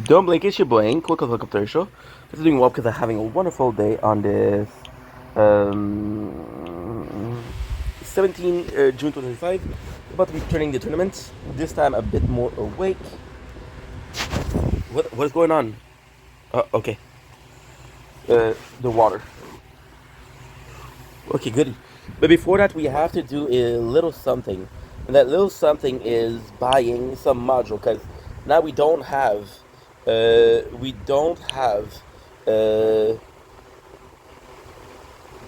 Don't blink, it's your blank. Look up there, show. It's doing well because I'm having a wonderful day on this 17 June 2025. About to be turning the tournament. This time a bit more awake. What is going on? Okay. The water. Okay, good. But before that, we have to do a little something, and that little something is buying some module. Because now we don't have, uh,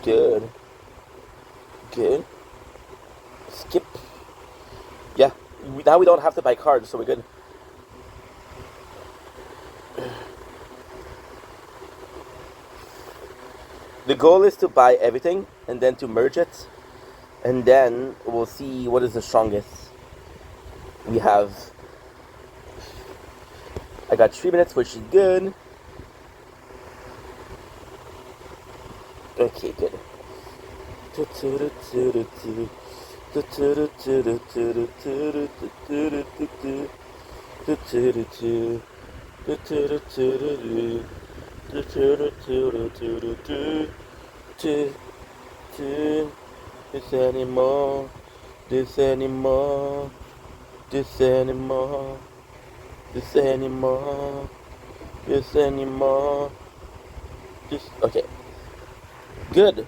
good, good. Skip. Yeah. Now we don't have to buy cards, so we're good. The goal is to buy everything and then to merge it, and then we'll see what is the strongest. We have. I got 3 minutes, which is good. Okay, good. This anymore, this anymore, this anymore, this anymore, this anymore, this. Okay, good.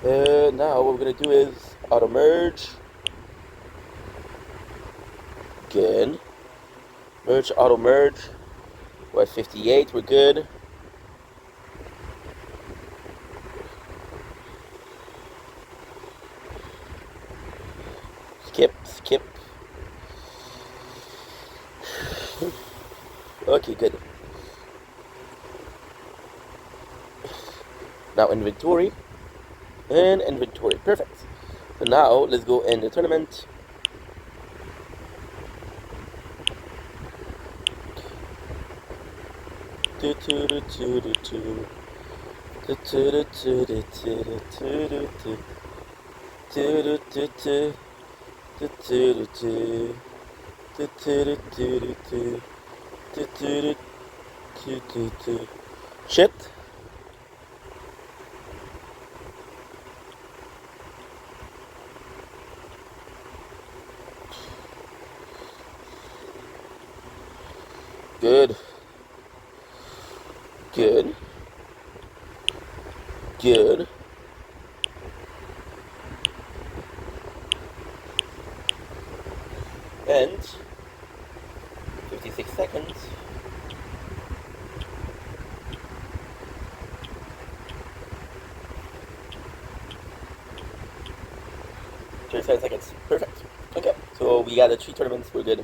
Now what we're gonna do is auto merge. Good. Merge, auto merge. We're at 58. We're good. Skip. Okay, good. Now inventory. And inventory. Perfect. So now let's go in the tournament. Shit. Good. Good. Good. And 56 seconds. Seconds. Perfect. Okay. So we got the 3 tournaments. We're good.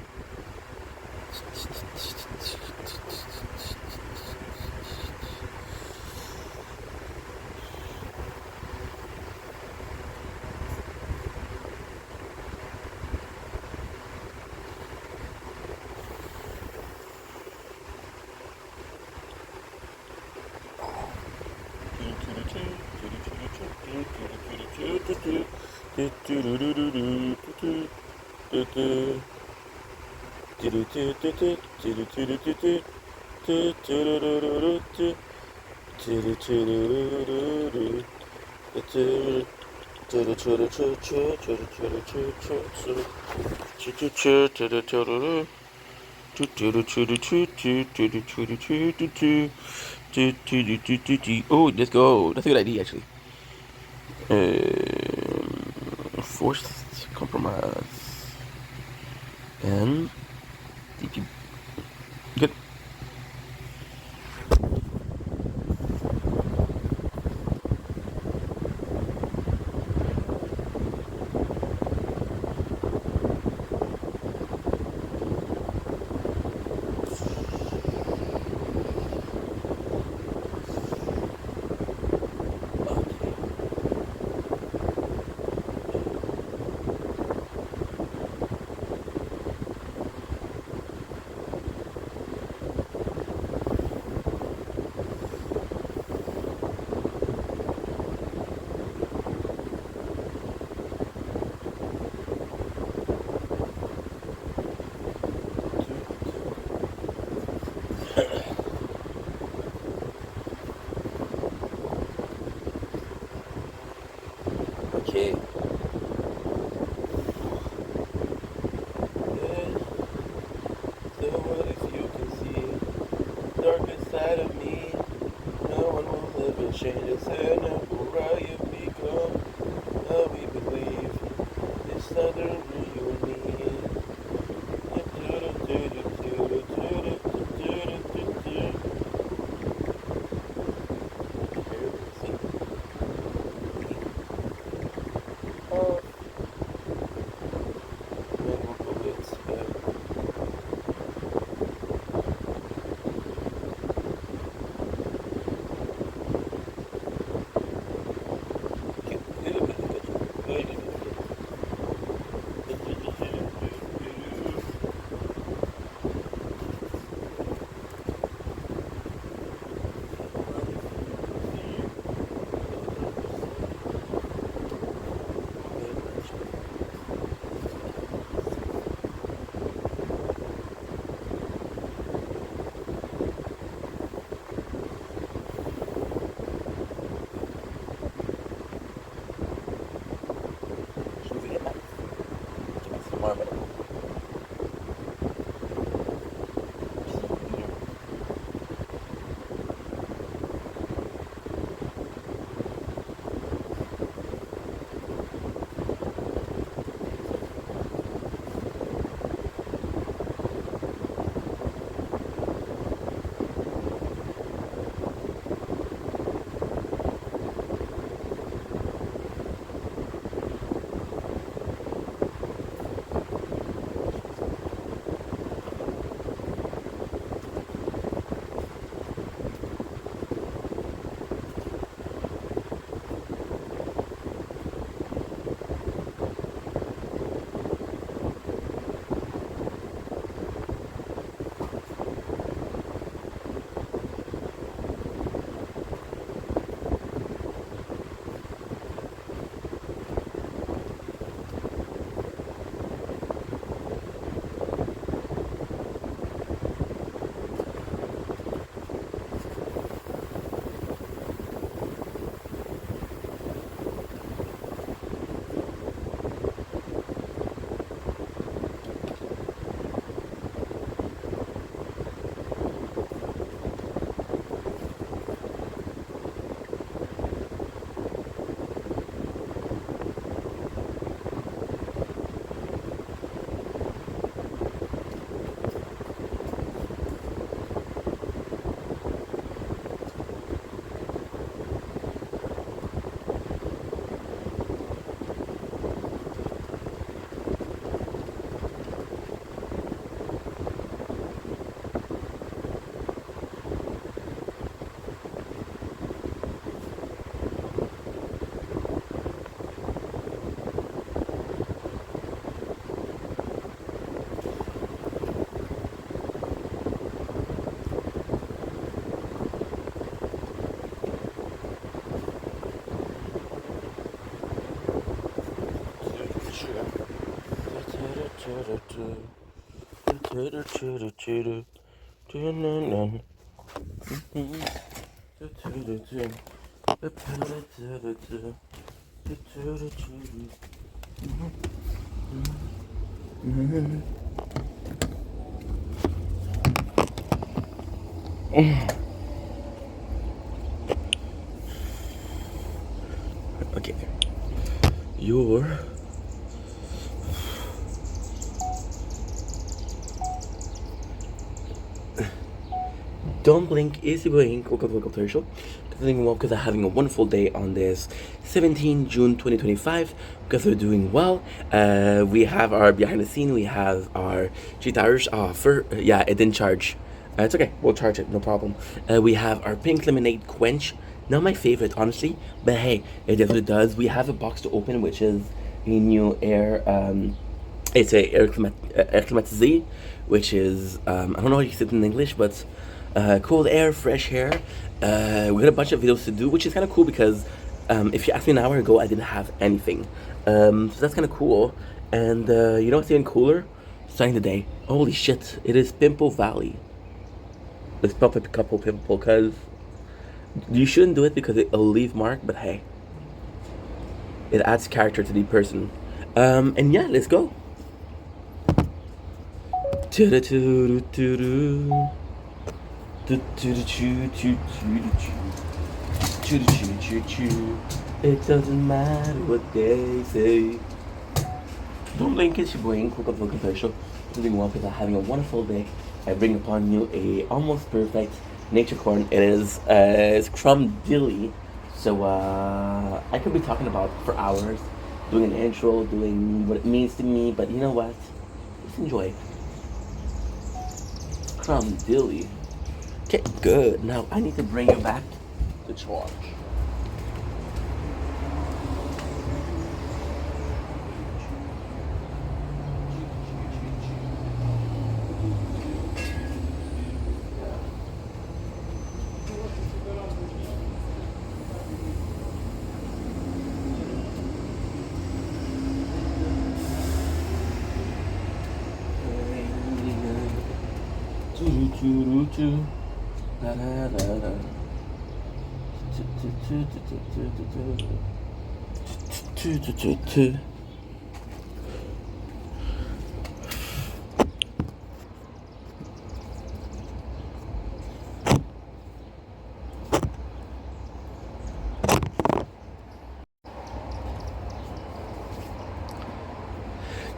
Oh, let's go. That's a good idea, actually. Forced compromise. And good. Okay. So what if you can see darkest side of me? No one will ever change us, and now Uriah become how we believe. It's other than you and me. Okay. Your Don't blink, easy blink, welcome to the show. Doing well because I'm having a wonderful day on this 17 June 2025 because we're doing well. We have our behind the scene, we have our guitars. Yeah, it didn't charge. It's okay, we'll charge it, no problem. We have our pink lemonade quench. Not my favorite, honestly, but hey, it does what it does. We have a box to open, which is a new air. It's a air climatisé, which is I don't know how you say it in English, but cold air, fresh air. We got a bunch of videos to do, which is kind of cool because if you asked me an hour ago, I didn't have anything. So that's kind of cool. And you know what's even cooler? Starting the day. Holy shit! It is Pimple Valley. Let's pop up a couple pimple, cause you shouldn't do it because it'll leave mark. But hey, It adds character to the person. And yeah, let's go. It doesn't matter what they say. Don't blink, it's your boy, Quick of Local Show. Doing well because I'm having a wonderful day. I bring upon you a almost perfect nature corn. It is it's crumb dilly. So I could be talking about for hours, doing an intro, doing what it means to me. But you know what? Just enjoy. Crumb dilly. Okay, good. Now I need to bring you back to charge.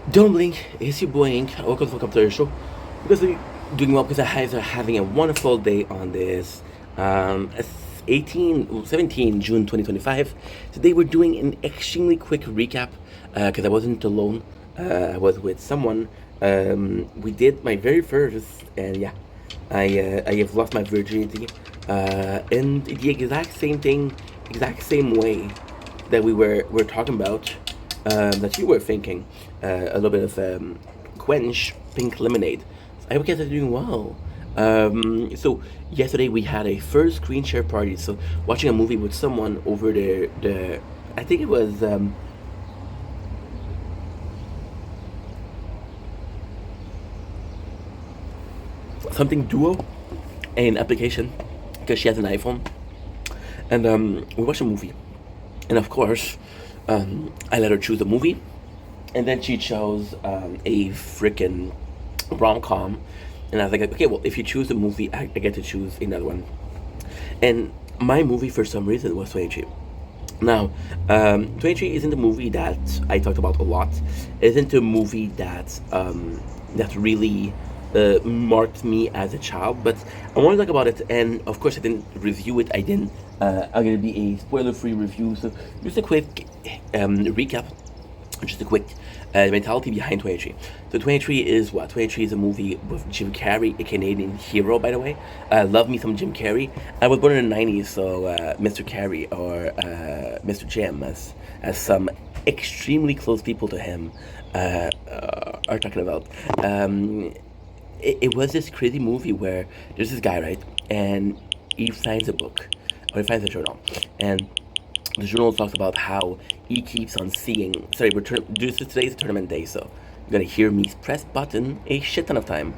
Don't blink, it's your boy Ink. Welcome to the show. Because we're doing well because I are having a wonderful day on this 17 June 2025. Today we're doing an extremely quick recap because I wasn't alone. I was with someone. We did my very first, and yeah, I have lost my virginity in the exact same thing, exact same way that we're talking about, that you were thinking, a little bit of quench pink lemonade. I hope you guys are doing well. So yesterday we had a first screen share party. So watching a movie with someone over the I think it was something Duo, an application, because she has an iPhone, and we watched a movie, and of course, I let her choose a movie, and then she chose a freaking rom com, and I was like, okay, well, if you choose a movie, I get to choose another one, and my movie for some reason was 23. Now, 23 isn't a movie that I talked about a lot. It isn't a movie that really marked me as a child, but I want to talk about it. And of course, I didn't review it. I didn't. I'm gonna be a spoiler-free review. So just a quick recap, just a quick mentality behind 23. So 23 is what? 23 is a movie with Jim Carrey, a Canadian hero, by the way. Love me some Jim Carrey. I was born in the 90s, so Mr. Carrey, or Mr. Jim, as some extremely close people to him are talking about. It was this crazy movie where there's this guy, right? And he finds a book, or he finds a journal. And the journal talks about how he keeps on seeing. Sorry, today's a tournament day, so you're gonna hear me press button a shit ton of time.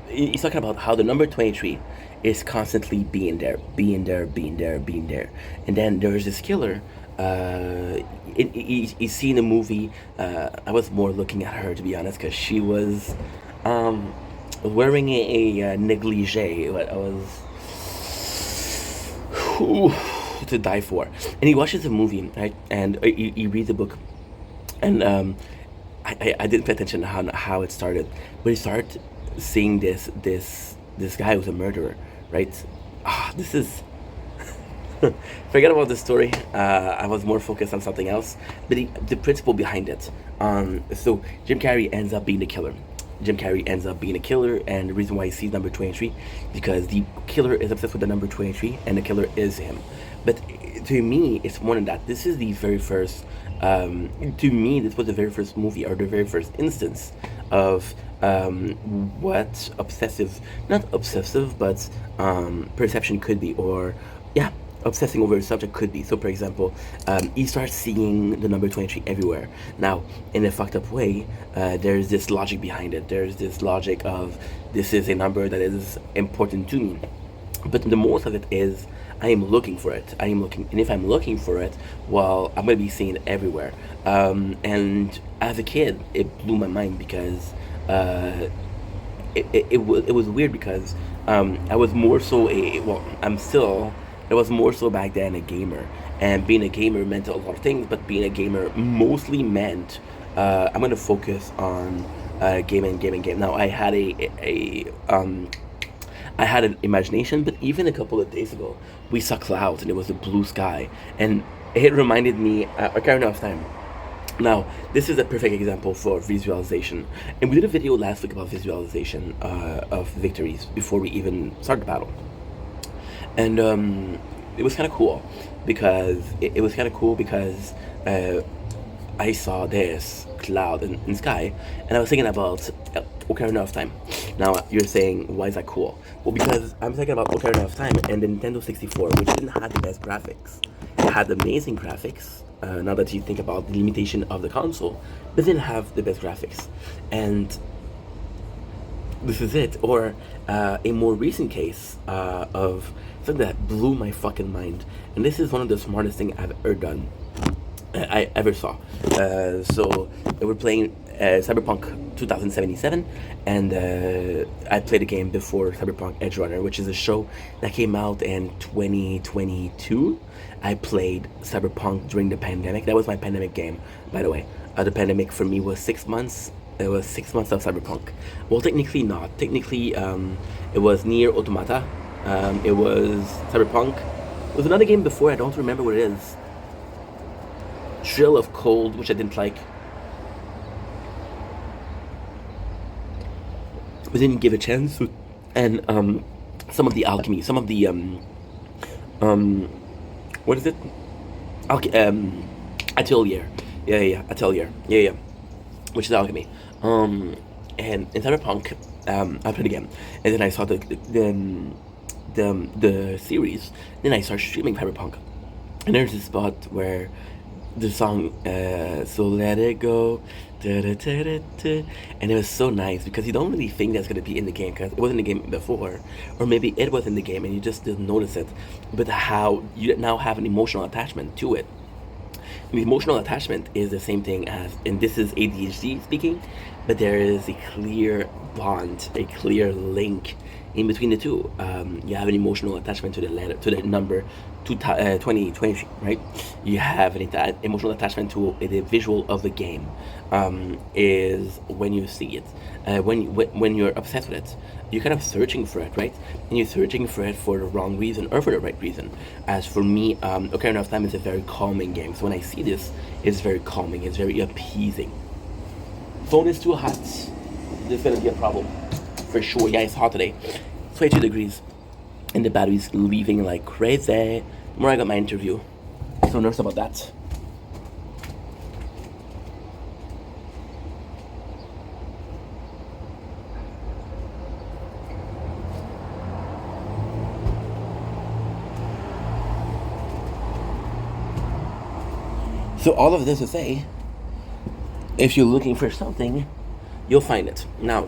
He's talking about how the number 23 is constantly being there, being there, being there, being there. And then there's this killer. He's seen a movie. I was more looking at her, to be honest, because she was wearing a negligee. What I was to die for. And he watches the movie, right? And he reads the book. And I didn't pay attention to how it started, but he started seeing this guy who's a murderer, right? This is forget about the story. I was more focused on something else, but the principle behind it. So Jim Carrey ends up being the killer. Jim Carrey ends up being a killer, and the reason why he sees number 23 because the killer is obsessed with the number 23, and the killer is him. But to me, it's more than that. This is the very first. To me, this was the very first movie, or the very first instance of what obsessive, not obsessive, but perception could be, or yeah, obsessing over a subject could be. So, for example, he starts seeing the number 23 everywhere. Now, in a fucked up way, there's this logic behind it. There's this logic of this is a number that is important to me. but the most of it is I am looking for it. I am looking, and if I'm looking for it, well, I'm gonna be seeing it everywhere. And as a kid, it blew my mind because uh, it was weird because I was more so a well, I'm still. I was more so back then a gamer, and being a gamer meant a lot of things. But being a gamer mostly meant I'm gonna focus on gaming, gaming, game. Now I had an imagination, but even a couple of days ago, we saw clouds and it was a blue sky, and it reminded me. Ocarina of Time. Now, this is a perfect example for visualization, and we did a video last week about visualization of victories before we even started the battle, and it was kind of cool because it was kind of cool because uh, I saw this cloud in sky, and I was thinking about Ocarina of Time. Now you're saying, why is that cool? Well, because I'm thinking about Ocarina of Time and the Nintendo 64, which didn't have the best graphics. It had amazing graphics. Now that you think about the limitation of the console, but didn't have the best graphics, and this is it. Or a more recent case of something that blew my fucking mind, and this is one of the smartest things I've ever done. I ever saw. So they were playing Cyberpunk 2077, and I played a game before Cyberpunk Edge Runner, which is a show that came out in 2022. I played Cyberpunk during the pandemic. That was my pandemic game, by the way. The pandemic for me was 6 months. It was 6 months of Cyberpunk. Well, technically not. Technically, it was Nier Automata. It was Cyberpunk. There was another game before. I don't remember what it is. Thrill of Cold, which I didn't like. We didn't give a chance. And some of the alchemy, some of the um, what is it? Atelier. Yeah, Atelier. Yeah. Which is alchemy. And in Cyberpunk, I played again, and then I saw the series. Then I started streaming Cyberpunk, and there's this spot where the song "So Let It Go," da, da, da, da, da, and it was so nice because you don't really think that's gonna be in the game because it wasn't in the game before, or maybe it was in the game and you just didn't notice it. But how you now have an emotional attachment to it. The emotional attachment is the same thing as, and this is ADHD speaking, but there is a clear bond, a clear link in between the two. You have an emotional attachment to the letter, to the number 2023, right? You have an emotional attachment to the visual of the game. Is when you see it, when you're obsessed with it, you're kind of searching for it, right? And you're searching for it for the wrong reason or for the right reason. As for me, Ocarina of Time is a very calming game. So when I see this, it's very calming. It's very appeasing. Phone is too hot. There's gonna be a problem for sure. Yeah, it's hot today. 22 degrees, and the battery's leaving like crazy. Tomorrow I got my interview. So nervous about that. So all of this to say, if you're looking for something, you'll find it. Now,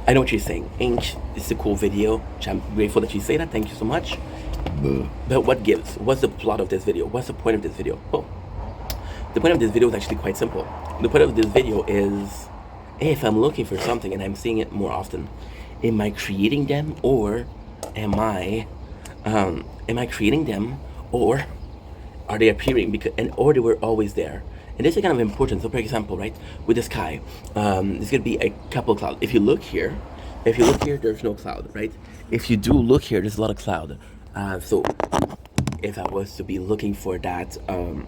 I know what you're saying. Ink, it's a cool video, which I'm grateful that you say that. Thank you so much. But what gives? What's the plot of this video? What's the point of this video? Well, the point of this video is actually quite simple. The point of this video is, if I'm looking for something and I'm seeing it more often, am I creating them, or am I creating them, or are they appearing or they were always there? And this is kind of important. So for example, right, with the sky, there's gonna be a couple clouds. If you look here, there's no cloud, right? If you do look here, there's a lot of cloud. So if I was to be looking for that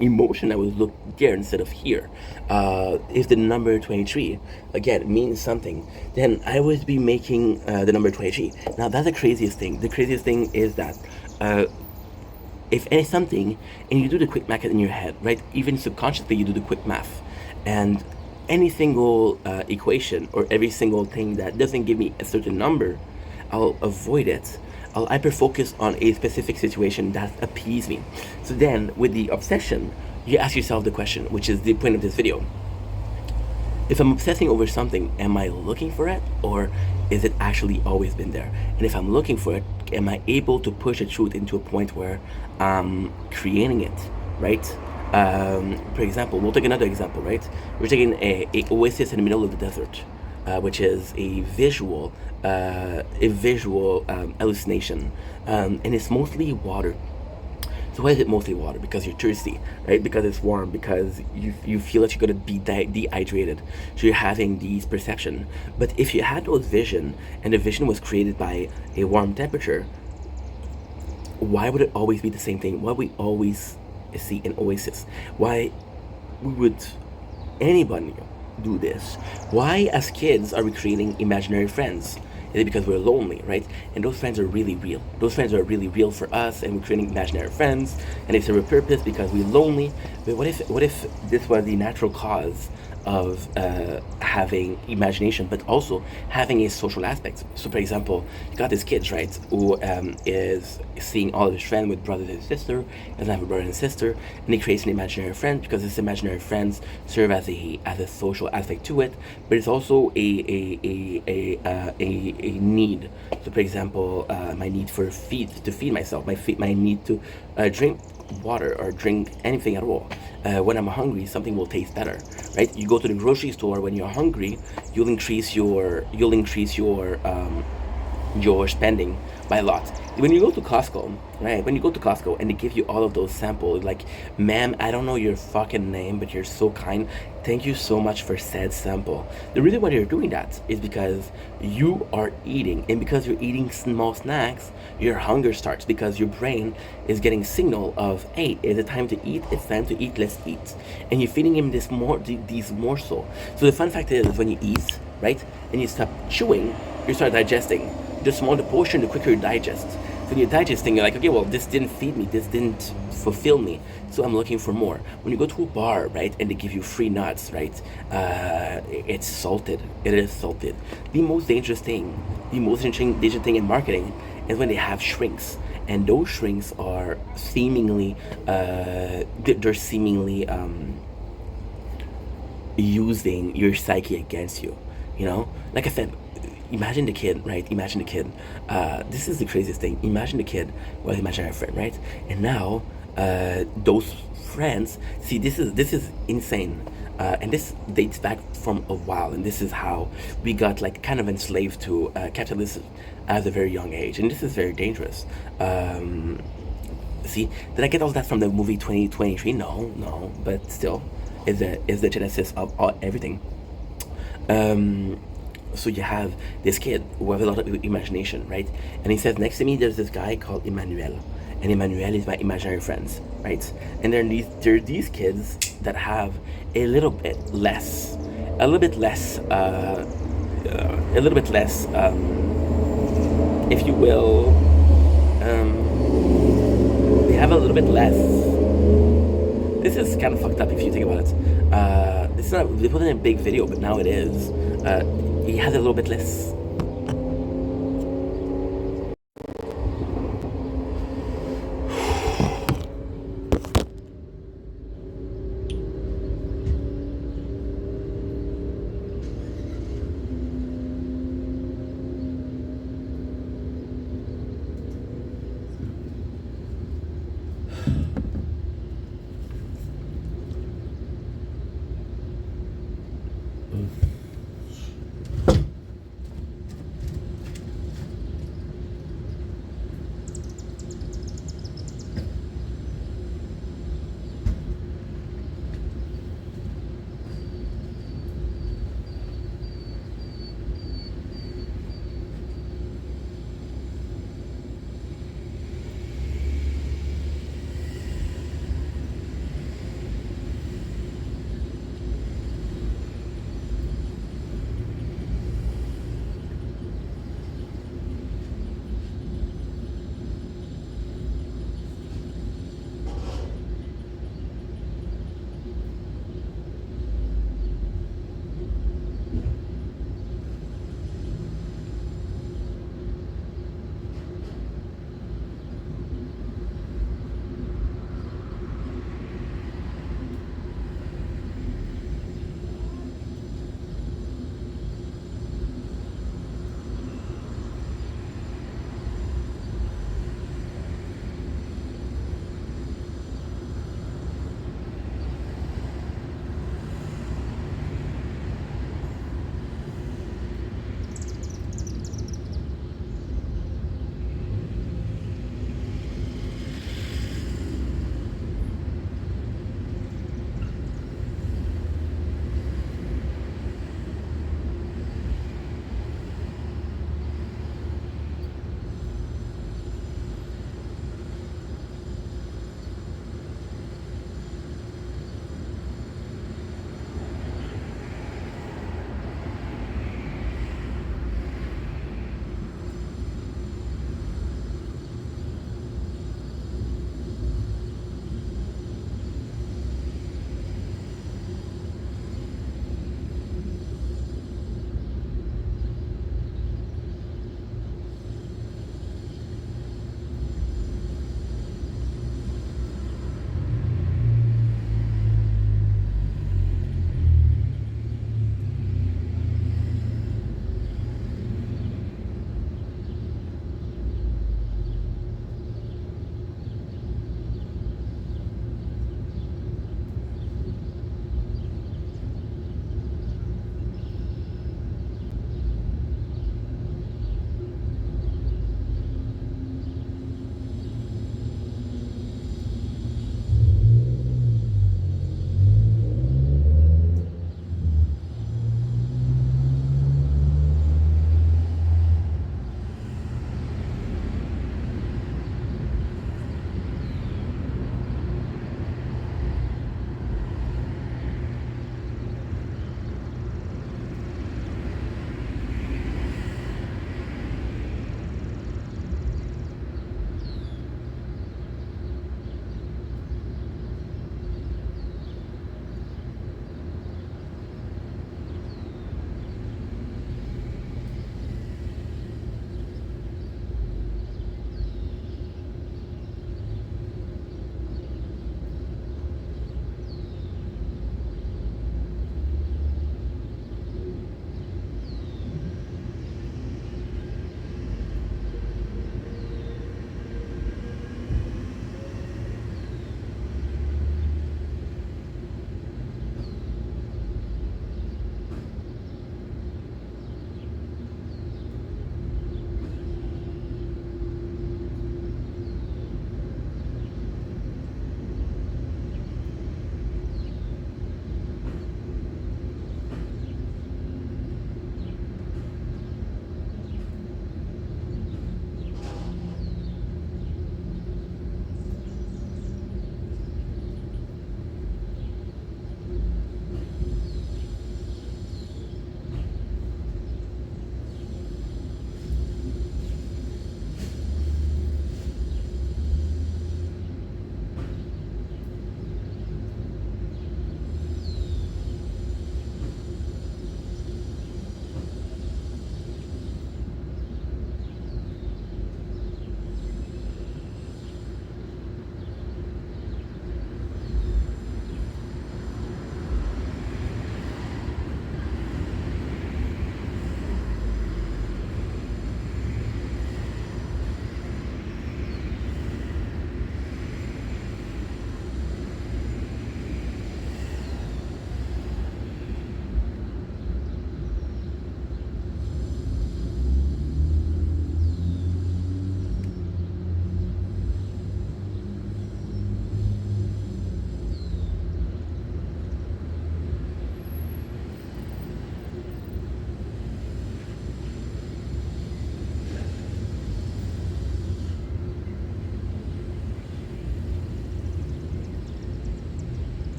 emotion, I would look there instead of here. If the number 23 again means something, then I would be making the number 23. Now that's the craziest thing. The craziest thing is that if it's something and you do the quick math in your head, right? Even subconsciously, you do the quick math, and any single equation or every single thing that doesn't give me a certain number, I'll avoid it. I'll hyper focus on a specific situation that appeases me. So then, with the obsession, you ask yourself the question, which is the point of this video: If I'm obsessing over something, am I looking for it, or is it actually always been there? And if I'm looking for it, am I able to push the truth into a point where I'm creating it, right? For example, we'll take another example, right? We're taking a oasis in the middle of the desert, which is a visual hallucination, and it's mostly water. So why is it mostly water? Because you're thirsty, right? Because it's warm. Because you feel that you're gonna be dehydrated. So you're having these perception. But if you had those vision, and the vision was created by a warm temperature, why would it always be the same thing? Why we always see an oasis? Why we would anybody do this? Why, as kids, are we creating imaginary friends? Is it because we're lonely, right? And those friends are really real. Those friends are really real for us, and we're creating imaginary friends, and they serve a purpose because we're lonely. But what if this was the natural cause of having imagination, but also having a social aspect? So, for example, you got this kid, right, who is seeing all of his friends with brothers and sister, doesn't have a brother and sister, and he creates an imaginary friend because his imaginary friends serve as a social aspect to it, but it's also a need. So, for example, my need for feed myself, my need to drink water or drink anything at all. When I'm hungry, something will taste better, right? You go to the grocery store when you're hungry, you'll increase your spending by a lot. When you go to Costco, right? When you go to Costco and they give you all of those samples, like, ma'am, I don't know your fucking name, but you're so kind. Thank you so much for said sample. The reason why you're doing that is because you are eating, and because you're eating small snacks, your hunger starts because your brain is getting signal of, hey, is it time to eat? It's time to eat. Let's eat, and you're feeding him these morsel. So the fun fact is, when you eat, right, and you stop chewing, you start digesting. The smaller the portion, the quicker you digest. So when you're digesting, you're like, okay, well, this didn't feed me, this didn't fulfill me, so I'm looking for more. When you go to a bar, right, and they give you free nuts, right, it's salted. It is salted. The most dangerous thing, dangerous thing in marketing is when they have shrinks, and those shrinks are seemingly, they're seemingly using your psyche against you. Like I said, imagine the kid, right? Imagine the kid. This is the craziest thing. Imagine the kid was imaginary friend, right? And now those friends. See, this is insane. And this dates back from a while, and this is how we got like kind of enslaved to capitalism at a very young age, and this is very dangerous. See, did I get all that from the movie 2023? No, no, but still, is the genesis of everything. Um, so you have this kid who has a lot of imagination, right? And he says, next to me, there's this guy called Emmanuel, and Emmanuel is my imaginary friends, right? And there are these kids that have a little bit less, a little bit less, a little bit less, if you will, they have a little bit less. This is kind of fucked up if you think about it. This is not, they put in a big video, but now it is. He has a little bit less.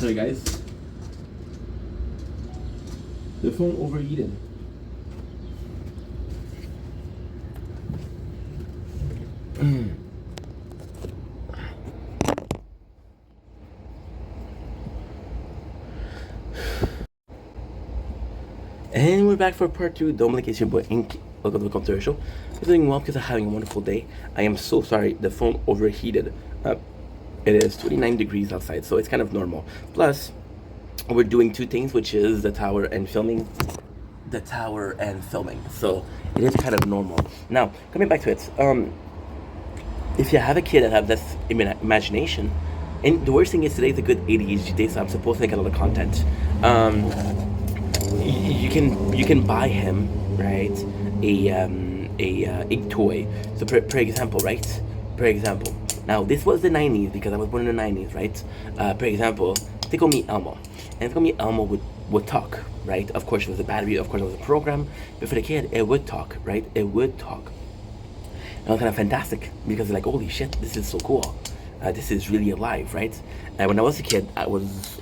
Sorry guys. The phone overheated. And we're back for part two. Don't blink, it's your boy Ink. Welcome to the commercial. We're doing well because I'm having a wonderful day. I am so sorry the phone overheated. It is 29 degrees outside, so it's kind of normal. Plus, we're doing two things, which is the tower and filming. So it is kind of normal. Now, coming back to it, if you have a kid that have this imagination, and the worst thing is today's a good ADHD day, so I'm supposed to make a lot of content. You can buy him, right, a toy. So for example, right? For example, now this was the 90s because I was born in the 90s, right? For example, Tickle Me Elmo, and Tickle Me Elmo would talk, right? Of course, it was a battery. Of course, it was a program. But for the kid, it would talk, right? It would talk. And it was kind of fantastic because like, holy shit, this is so cool. This is really alive, right? And when I was a kid,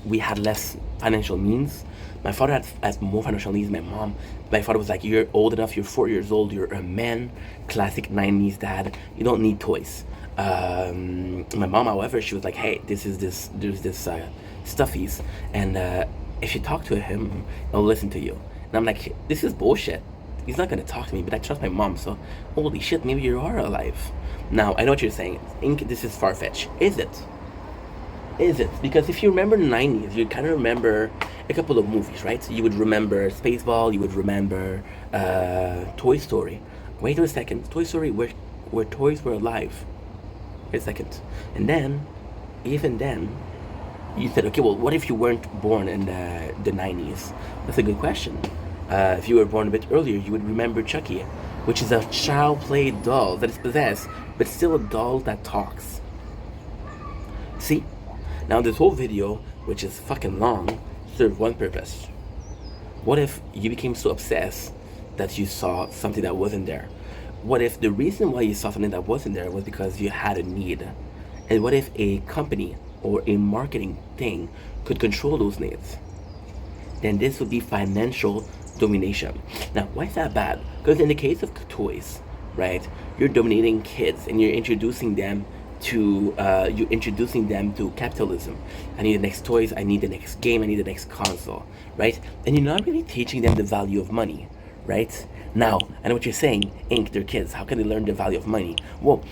we had less financial means. My father had more financial needs than my mom. My father was like, you're old enough, you're 4 years old, you're a man, classic 90s dad, you don't need toys. My mom, however, she was like, hey, there's this stuffies, and if you talk to him, he'll listen to you. And I'm like, this is bullshit. He's not gonna talk to me, but I trust my mom, so holy shit, maybe you are alive. Now, I know what you're saying. I think this is far-fetched. Is it? Is it? Because if you remember the 90s, you kind of remember a couple of movies, right? So you would remember Spaceball, you would remember Toy Story. Wait a second. Toy Story, where toys were alive. Wait a second. And then, even then, you said, okay, well, what if you weren't born in the 90s? That's a good question. If you were born a bit earlier, you would remember Chucky, which is a child play doll that is possessed, but still a doll that talks. See? Now this whole video, which is fucking long, served one purpose. What if you became so obsessed that you saw something that wasn't there? What if the reason why you saw something that wasn't there was because you had a need? And what if a company or a marketing thing could control those needs? Then this would be financial domination. Now, why is that bad? Because in the case of toys, right, you're dominating kids and you're introducing them to capitalism. I need the next toys, I need the next game, I need the next console, right? And you're not really teaching them the value of money, right? Now, I know what you're saying, Ink, they're kids, how can they learn the value of money? Well,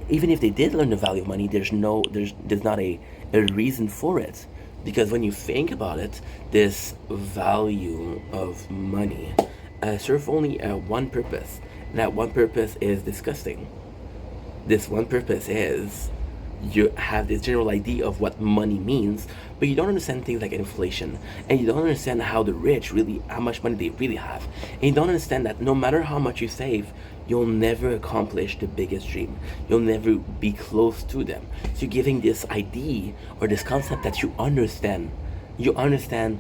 even if they did learn the value of money, there's not a reason for it. Because when you think about it, this value of money serves only one purpose. And that one purpose is disgusting. This one purpose is you have this general idea of what money means, but you don't understand things like inflation, and you don't understand how much money they really have, and you don't understand that no matter how much you save, you'll never accomplish the biggest dream. You'll never be close to them. So you're giving this idea or this concept that you understand. You understand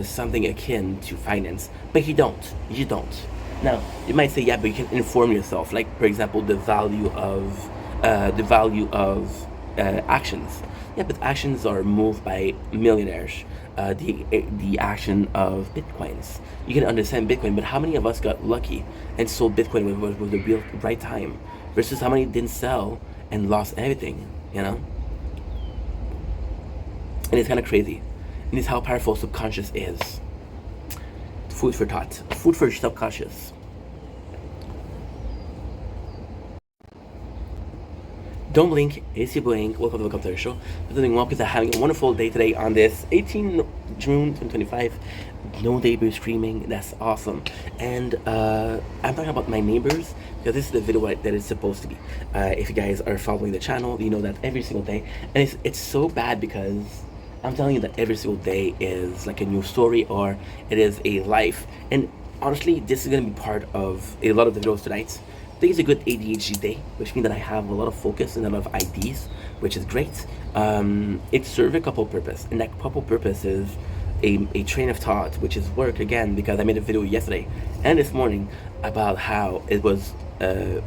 something akin to finance, but you don't. You don't. Now, you might say, yeah, but you can inform yourself. Like, for example, the value of actions. Yeah, but actions are moved by millionaires. The action of bitcoins. You can understand Bitcoin, but how many of us got lucky and sold Bitcoin with the real right time, versus how many didn't sell and lost everything? You know, and it's kind of crazy. And it's how powerful subconscious is. Food for thought. Food for subconscious. Don't blink, it's your boy Ink. Welcome to the Welcome to the Show. I'm doing well because I'm having a wonderful day today on this 18 June 2025. No neighbors screaming, that's awesome. And I'm talking about my neighbors because this is the video that it's supposed to be. If you guys are following the channel, you know that every single day. And it's so bad because I'm telling you that every single day is like a new story, or it is a life. And honestly, this is going to be part of a lot of the videos tonight. I think it's a good ADHD day, which means that I have a lot of focus and a lot of ideas, which is great. It serves a couple purpose, and that couple purpose is a train of thought, which is work again, because I made a video yesterday and this morning about how it was the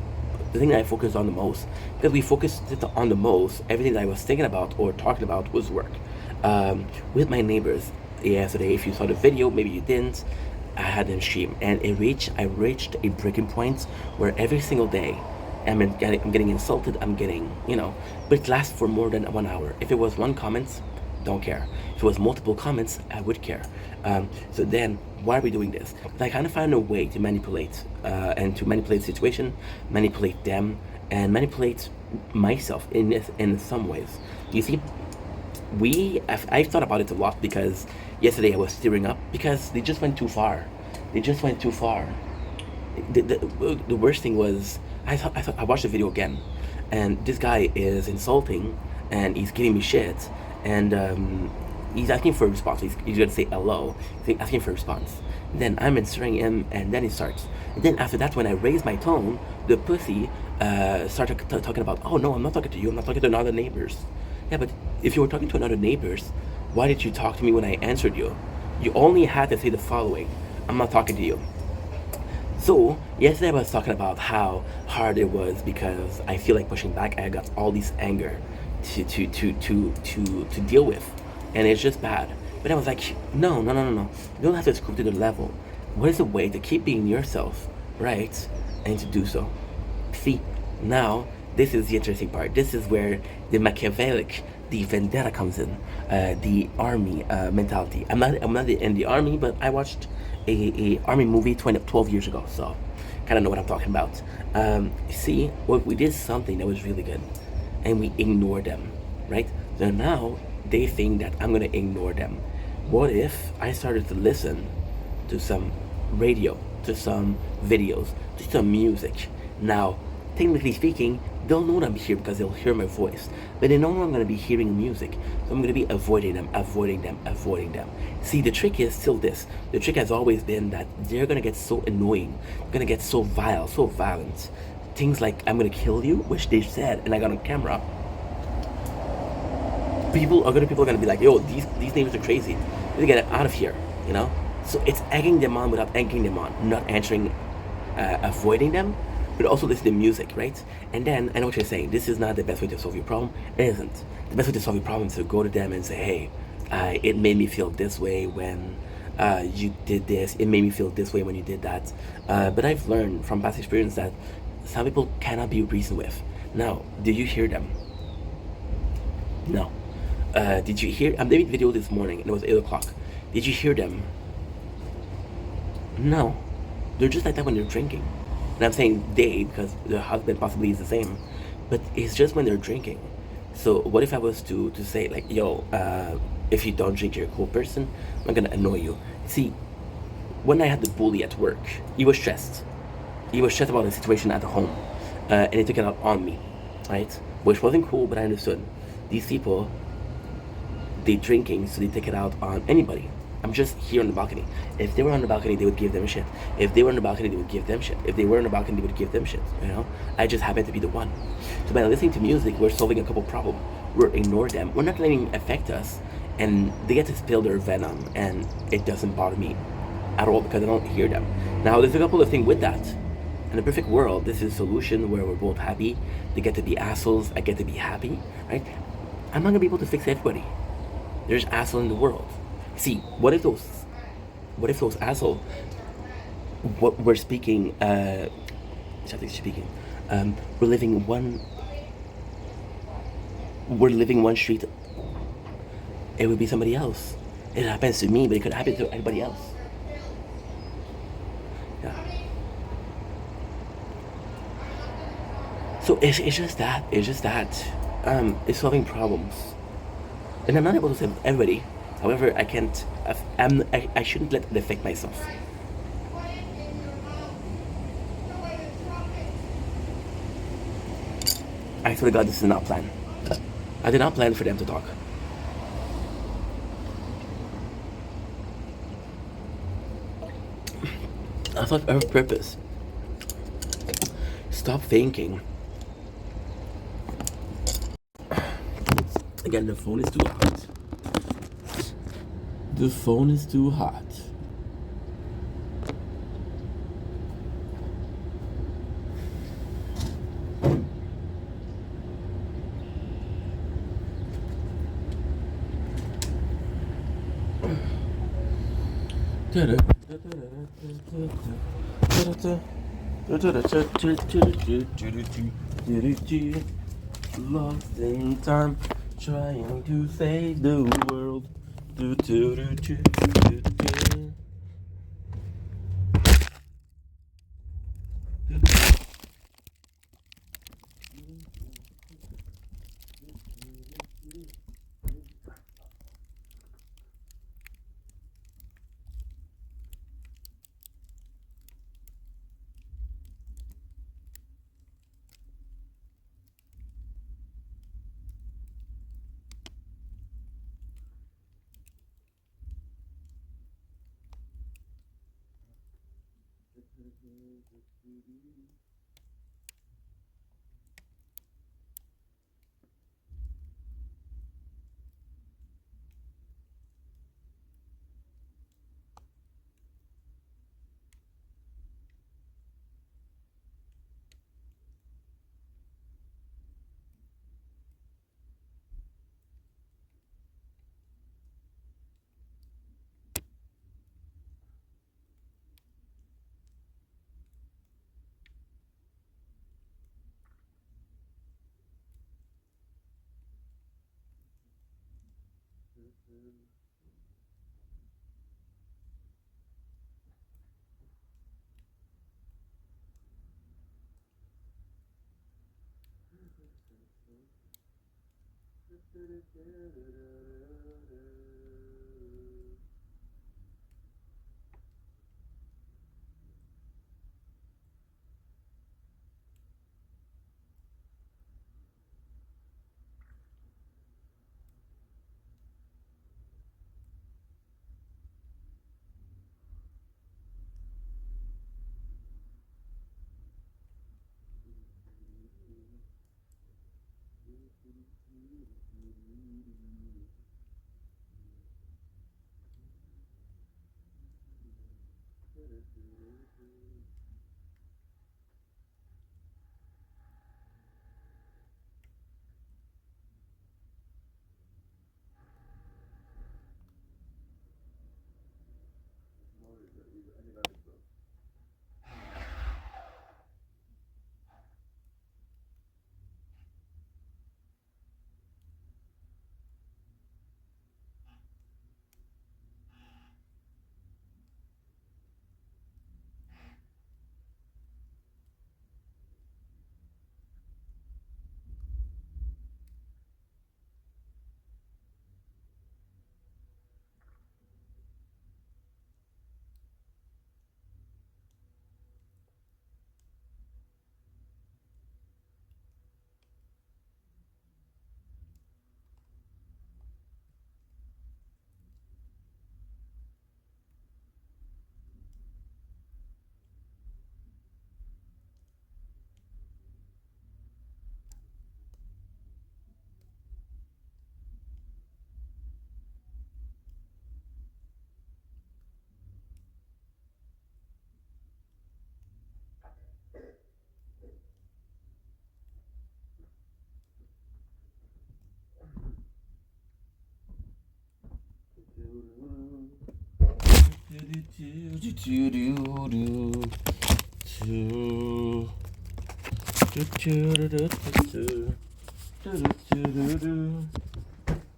thing that I focused on the most, because we focused on the most, everything that I was thinking about or talking about was work. with my neighbors yesterday. If you saw the video, maybe you didn't. I had them stream, and I reached a breaking point where every single day, I'm getting insulted. I'm getting, but it lasts for more than 1 hour. If it was one comment, don't care. If it was multiple comments, I would care. So then, why are we doing this? I kind of found a way to manipulate, and to manipulate the situation, manipulate them, and manipulate myself in some ways. You see, I've thought about it a lot because yesterday I was tearing up because they just went too far. They just went too far. The worst thing was I watched the video again, and this guy is insulting and he's giving me shit, and he's asking for a response. He's gonna say hello. He's asking for a response. Then I'm answering him, and then he starts. And then after that, when I raise my tone, the pussy started talking about, oh no, I'm not talking to you. I'm not talking to another neighbors. Yeah, but if you were talking to another neighbors, why did you talk to me when I answered you? You only had to say the following: I'm not talking to you. So yesterday I was talking about how hard it was because I feel like pushing back. I got all this anger to deal with, and it's just bad. But I was like, no, no, no, no, no. You don't have to screw to the level. What is a way to keep being yourself, right? And to do so. See, now this is the interesting part. This is where the Machiavellic, the vendetta comes in, the army mentality. I'm not in the army, but I watched a army movie 12 years ago, so kind of know what I'm talking about. See, what we did something that was really good, and we ignored them, right? So now they think that I'm gonna ignore them. What if I started to listen to some radio, to some videos, to some music? Now, technically speaking, they'll know that I'm here because they'll hear my voice. But they know I'm going to be hearing music. So I'm going to be avoiding them, avoiding them, avoiding them. See, the trick is still this. The trick has always been that they're going to get so annoying. They're going to get so vile, so violent. Things like, I'm going to kill you, which they said, and I got on camera. Other people are going to be like, yo, these neighbors are crazy. We need to get out of here, you know? So it's egging them on without egging them on. Not answering, avoiding them, but also listen to music, right? And then, I know what you're saying, this is not the best way to solve your problem. It isn't. The best way to solve your problem is to go to them and say, hey, it made me feel this way when you did this. It made me feel this way when you did that. But I've learned from past experience that some people cannot be reasoned with. Now, did you hear them? No. Did you hear, I made a video this morning and it was 8 o'clock. Did you hear them? No. They're just like that when they're drinking. And I'm saying they because their husband possibly is the same, but it's just when they're drinking. So what if I was to say like, yo, if you don't drink, you're a cool person. I'm not gonna annoy you. See, when I had the bully at work, he was stressed. He was stressed about the situation at home, and he took it out on me, right? Which wasn't cool, but I understood. These people, they drinking, so they take it out on anybody. I'm just here on the balcony. If they were on the balcony, they would give them shit. If they were on the balcony, they would give them shit. If they were on the balcony, they would give them shit. You know, I just happen to be the one. So by listening to music, we're solving a couple problems. We're ignoring them. We're not letting them affect us, and they get to spill their venom, and it doesn't bother me at all because I don't hear them. Now, there's a couple of things with that. In a perfect world, this is a solution where we're both happy. They get to be assholes. I get to be happy, right? I'm not gonna be able to fix everybody. There's assholes in the world. See, what if those assholes, what we're speaking, we're living one street, it would be somebody else. It happens to me, but it could happen to anybody else. Yeah. So it's just that, it's solving problems. And I'm not able to save everybody. However, I can't. I shouldn't let it affect myself. I swear to God, this is not planned. I did not plan for them to talk. I thought of purpose. Stop thinking. Again, the phone is too hot. The phone is too hot. Lost in time, trying to save the world. Do, do, do, do, do, do.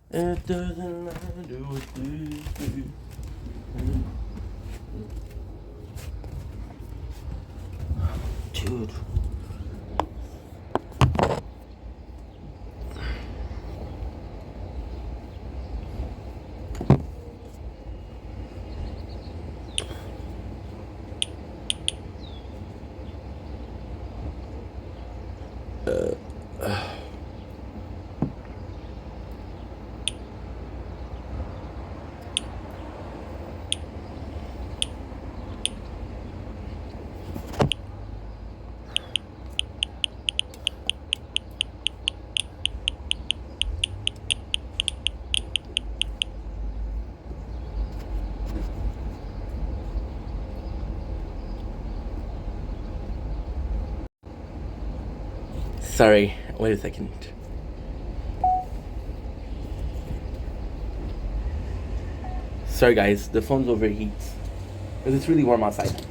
It doesn't matter what you do. Dude. Sorry, wait a second. Sorry guys, the phone's overheats. because it's really warm outside.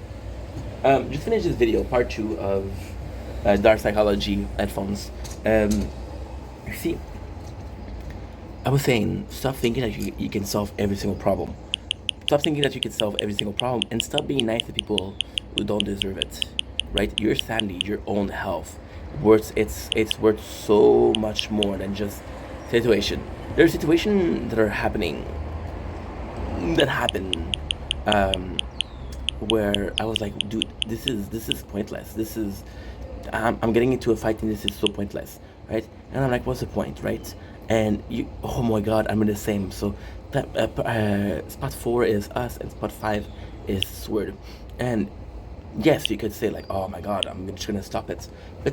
Just finished this video, part 2 of Dark Psychology headphones. You see, I was saying, stop thinking that you can solve every single problem. Stop thinking that you can solve every single problem, and stop being nice to people who don't deserve it. Right? Your sanity, your own health, it's worth so much more than just situation. There are situations that are happening that happen where I was like, dude, this is pointless. This is I'm getting into a fight and this is so pointless, right? And I'm like, what's the point, right? And you, oh my God, I'm in the same. So that spot 4 is us, and spot 5 is Sword. And yes, you could say like, oh my God, I'm just gonna stop it, but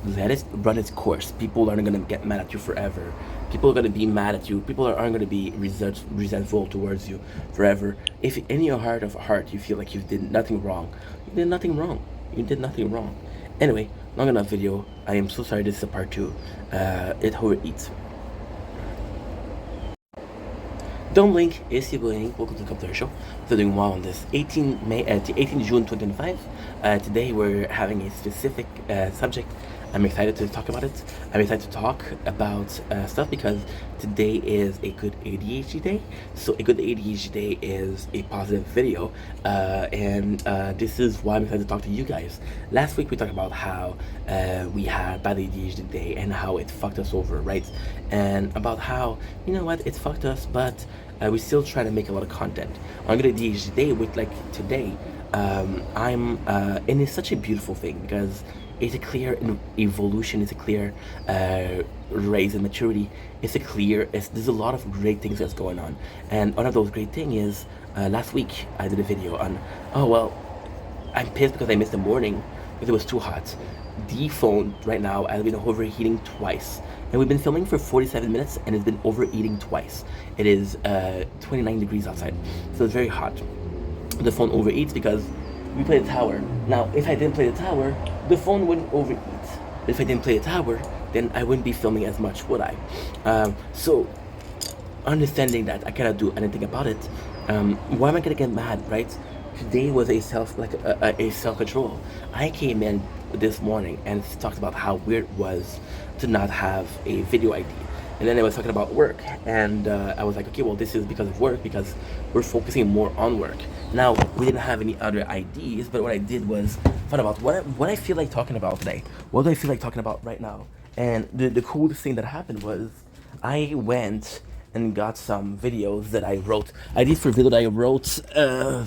let it run its course. People aren't gonna get mad at you forever. People are gonna be mad at you. People aren't gonna be resentful towards you forever. If in your heart of heart you feel like you did nothing wrong, you did nothing wrong. You did nothing wrong. Anyway, long enough video. I am so sorry. This is a part 2. It overeats. Don't blink, it's your boy Hank. Welcome to the Computer Show. So doing well on this 18 June 2025. Today we're having a specific subject. I'm excited to talk about it. I'm excited to talk about stuff because today is a good ADHD day. So a good ADHD day is a positive video, and this is why I'm excited to talk to you guys. Last week we talked about how we had bad ADHD day and how it fucked us over, right? And about how, you know what, it's fucked us, but we still try to make a lot of content. On good ADHD day with like today, and it's such a beautiful thing because it's a clear evolution, it's a clear raise in maturity, there's a lot of great things that's going on. And one of those great things is, last week I did a video on, oh well, I'm pissed because I missed the morning because it was too hot. The phone right now has been overheating twice. And we've been filming for 47 minutes and it's been overheating twice. It is 29 degrees outside, so it's very hot. The phone overeats because we play the tower. Now, if I didn't play the tower, the phone wouldn't overeat. If I didn't play the tower, then I wouldn't be filming as much, would I? So, understanding that I cannot do anything about it, why am I gonna get mad, right? Today was a self-control. I came in this morning and talked about how weird it was to not have a video ID. And then I was talking about work, and I was like, okay, well, this is because of work, because we're focusing more on work. Now, we didn't have any other IDs, but what I did was find about what I feel like talking about today. What do I feel like talking about right now? And the coolest thing that happened was I went and got some videos that I wrote. Ideas for video that I wrote a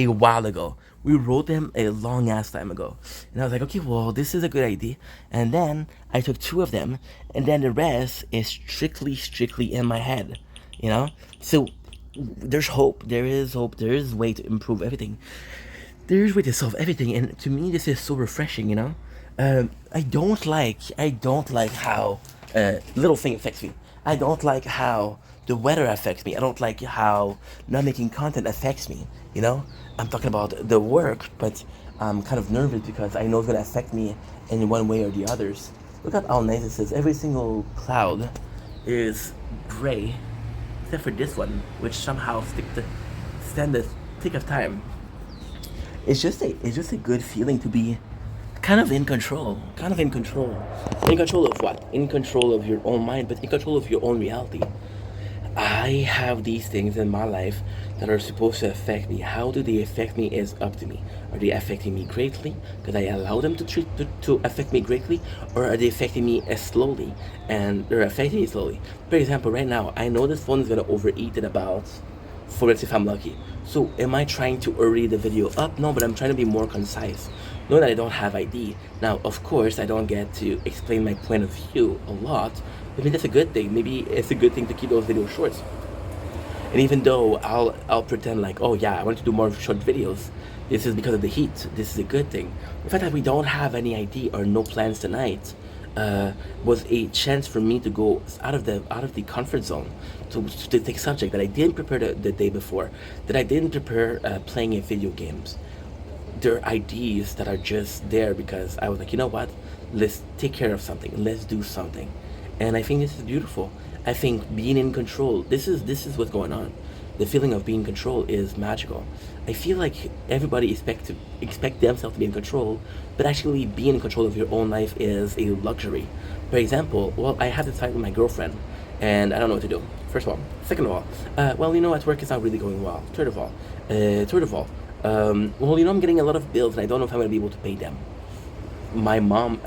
while ago. We wrote them a long ass time ago. And I was like, okay, well, this is a good idea. And then I took 2 of them, and then the rest is strictly in my head, you know? So there's hope. There is hope. There is way to improve everything. There is way to solve everything. And to me, this is so refreshing, you know? I don't like how little thing affects me. I don't like how the weather affects me. I don't like how not making content affects me, you know? I'm talking about the work, but I'm kind of nervous because I know it's gonna affect me in one way or the others. Look at how nice this is. Every single cloud is gray, except for this one, which somehow stand the tick of time. It's just a good feeling to be kind of in control. In control of what? In control of your own mind, but in control of your own reality. I have these things in my life that are supposed to affect me. How do they affect me is up to me. Are they affecting me greatly because I allow them to affect me greatly, or are they affecting me slowly? And they're affecting me slowly. For example, right now, I know this phone is going to overeat in about 4 minutes if I'm lucky. So am I trying to hurry the video up? No, but I'm trying to be more concise. Know that I don't have ID. Now, of course, I don't get to explain my point of view a lot. I mean, that's a good thing. Maybe it's a good thing to keep those videos short. And even though I'll pretend like, oh yeah, I want to do more short videos, this is because of the heat. This is a good thing. The fact that we don't have any ID or no plans tonight was a chance for me to go out of the comfort zone to take a subject that I didn't prepare the day before, that I didn't prepare playing in video games. There are ideas that are just there because I was like, you know what? Let's take care of something. Let's do something. And I think this is beautiful. I think being in control, this is what's going on. the feeling of being in control is magical. I feel like everybody expect themselves to be in control, but actually being in control of your own life is a luxury. For example, well, I had this fight with my girlfriend, and I don't know what to do. First of all, second of all, well, at work it's not really going well. Third of all, well, I'm getting a lot of bills, and I don't know if I'm gonna be able to pay them. My mom,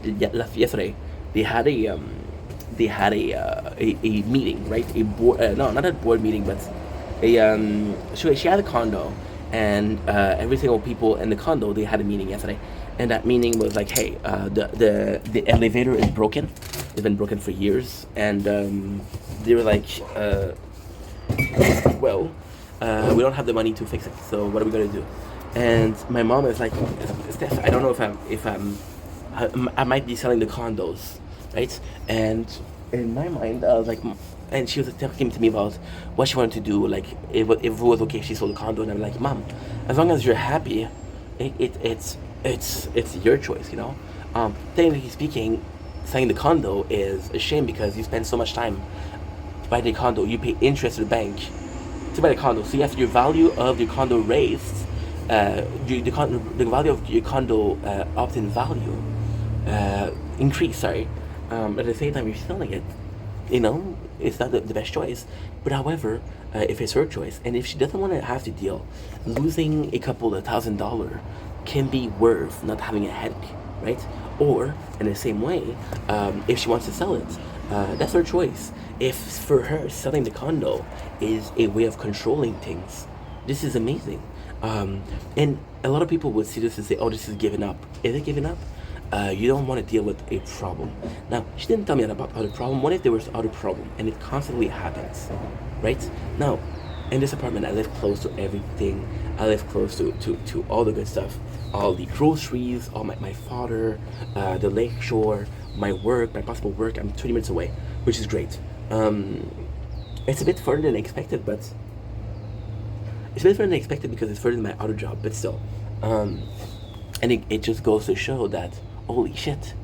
yesterday, they had a meeting, right? A board, no, not a board meeting, but she had a condo, and every single people in the condo, they had a meeting yesterday, and that meeting was like, hey, the elevator is broken. It's been broken for years, and they were like, well, we don't have the money to fix it, so what are we gonna do? And my mom is like, Steph, I don't know I might be selling the condos, right? And in my mind, I was like, and she was talking to me about what she wanted to do, like if it was okay if she sold the condo, and I'm like, Mom, as long as you're happy, it's your choice, Technically speaking, selling the condo is a shame because you spend so much time to buy the condo, you pay interest to the bank to buy the condo, so you have your value of your condo raised, the value of your condo opt-in value increase, sorry. At the same time, you're selling it. It's not the best choice. But however, if it's her choice, and if she doesn't want to have to deal, losing a couple of $1,000 can be worth not having a headache, right? Or in the same way, if she wants to sell it, that's her choice. If for her selling the condo is a way of controlling things, this is amazing. And a lot of people would see this and say, "Oh, this is giving up." Is it giving up? You don't want to deal with a problem. Now, she didn't tell me about other problem. What if there was other problem, and it constantly happens, right? Now, in this apartment, I live close to everything. I live close to all the good stuff, all the groceries, all my father, the lake shore, my work, my possible work. I'm 20 minutes away, which is great. It's a bit further than expected, but it's a bit further than expected because it's further than my other job, but still. And it just goes to show that, holy shit,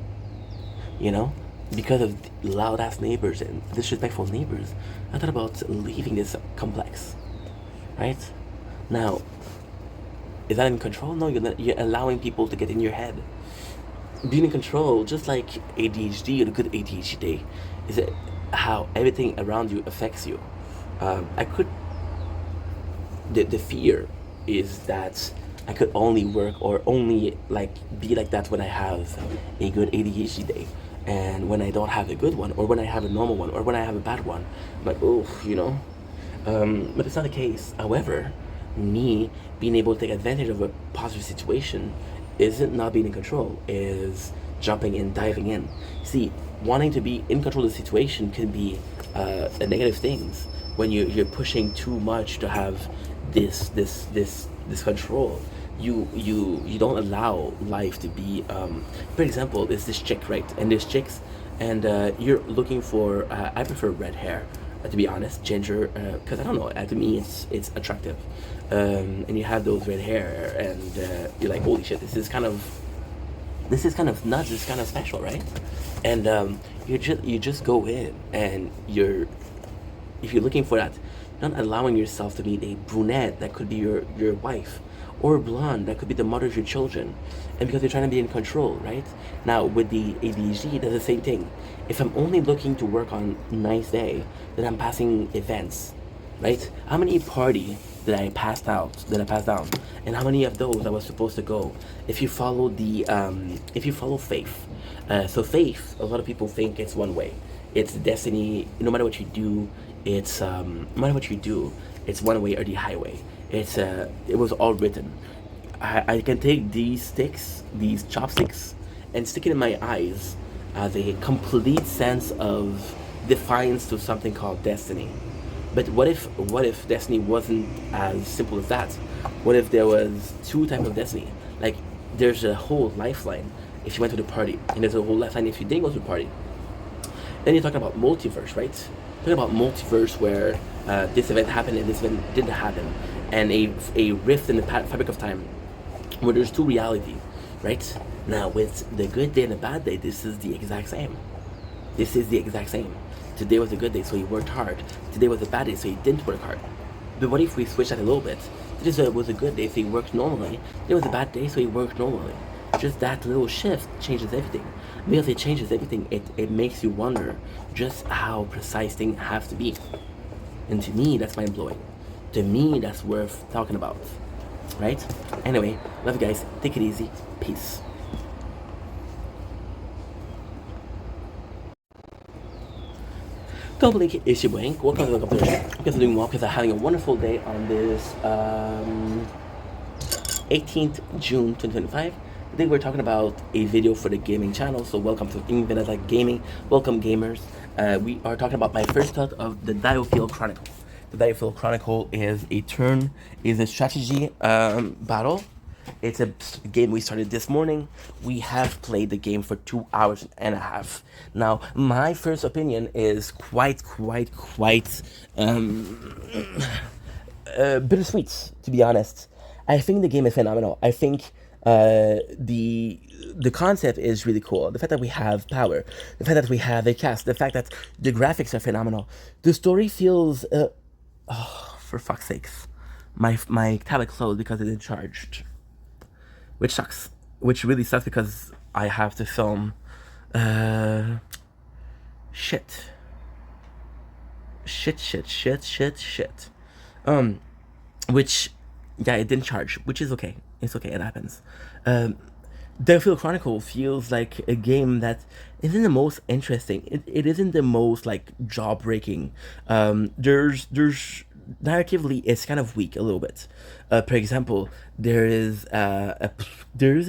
because of loud ass neighbors and disrespectful neighbors, I thought about leaving this complex, right? Now, is that in control? No, you're allowing people to get in your head. Being in control, just like ADHD or a good ADHD, is it how everything around you affects you. The fear is that I could only work or only be like that when I have a good ADHD day, and when I don't have a good one, or when I have a normal one, or when I have a bad one, I'm like, oh, but it's not the case. However, me being able to take advantage of a positive situation isn't not being in control, is jumping in, diving in. See, wanting to be in control of the situation can be a negative things when you're pushing too much to have this control. You don't allow life to be. For example, it's this chick, right? And there's chicks, and you're looking for. I prefer red hair, to be honest, ginger, because I don't know. To me, it's attractive, and you have those red hair, and you're like, holy shit, this is kind of nuts. This is kind of special, right? And you just go in, and if you're looking for that, you're not allowing yourself to meet a brunette that could be your wife, or a blonde that could be the mother of your children, and because you're trying to be in control, right? Now with the ADHD, that's the same thing. If I'm only looking to work on a nice day, then I'm passing events, right? How many party did I pass down, and how many of those I was supposed to go? If you follow faith, so faith, a lot of people think it's one way. It's destiny. No matter what you do, it's it's one way or the highway. It was all written. I can take these chopsticks, and stick it in my eyes as a complete sense of defiance to something called destiny. But what if destiny wasn't as simple as that? What if there was two types of destiny? Like, there's a whole lifeline if you went to the party, and there's a whole lifeline if you didn't go to the party. Then you're talking about multiverse, right? Talking about multiverse where this event happened and this event didn't happen, and a rift in the fabric of time where there's two reality, right? Now with the good day and the bad day, this is the exact same. Today was a good day, so he worked hard. Today was a bad day, so he didn't work hard. But what if we switch that a little bit? This was a good day, so he worked normally. It was a bad day, so he worked normally. Just that little shift changes everything. Because it changes everything, it makes you wonder just how precise things have to be. And to me, that's mind blowing. To me, that's worth talking about. Right? Anyway, love you guys. Take it easy. Peace. Don't blink, it's your brain. Welcome to the show. Because I'm doing well, because I'm having a wonderful day on this 18th June 2025. Today we're talking about a video for the gaming channel. So welcome to Infinite Gaming. Welcome gamers. We are talking about my first thought of the Diofield Chronicle. The Diofield Chronicle is a strategy battle. It's a game we started this morning. We have played the game for 2 hours and a half. Now, my first opinion is quite bittersweet, to be honest. I think the game is phenomenal. I think the concept is really cool. The fact that we have power, the fact that we have a cast, the fact that the graphics are phenomenal. The story feels, for fuck's sakes, my tablet closed because it didn't charge, which sucks. Which really sucks because I have to film, shit. Which, yeah, it didn't charge, which is okay. It's okay, it happens. Diofield Chronicle feels like a game that isn't the most interesting. It isn't the most like jaw breaking. There's narratively it's kind of weak a little bit. For example, there is a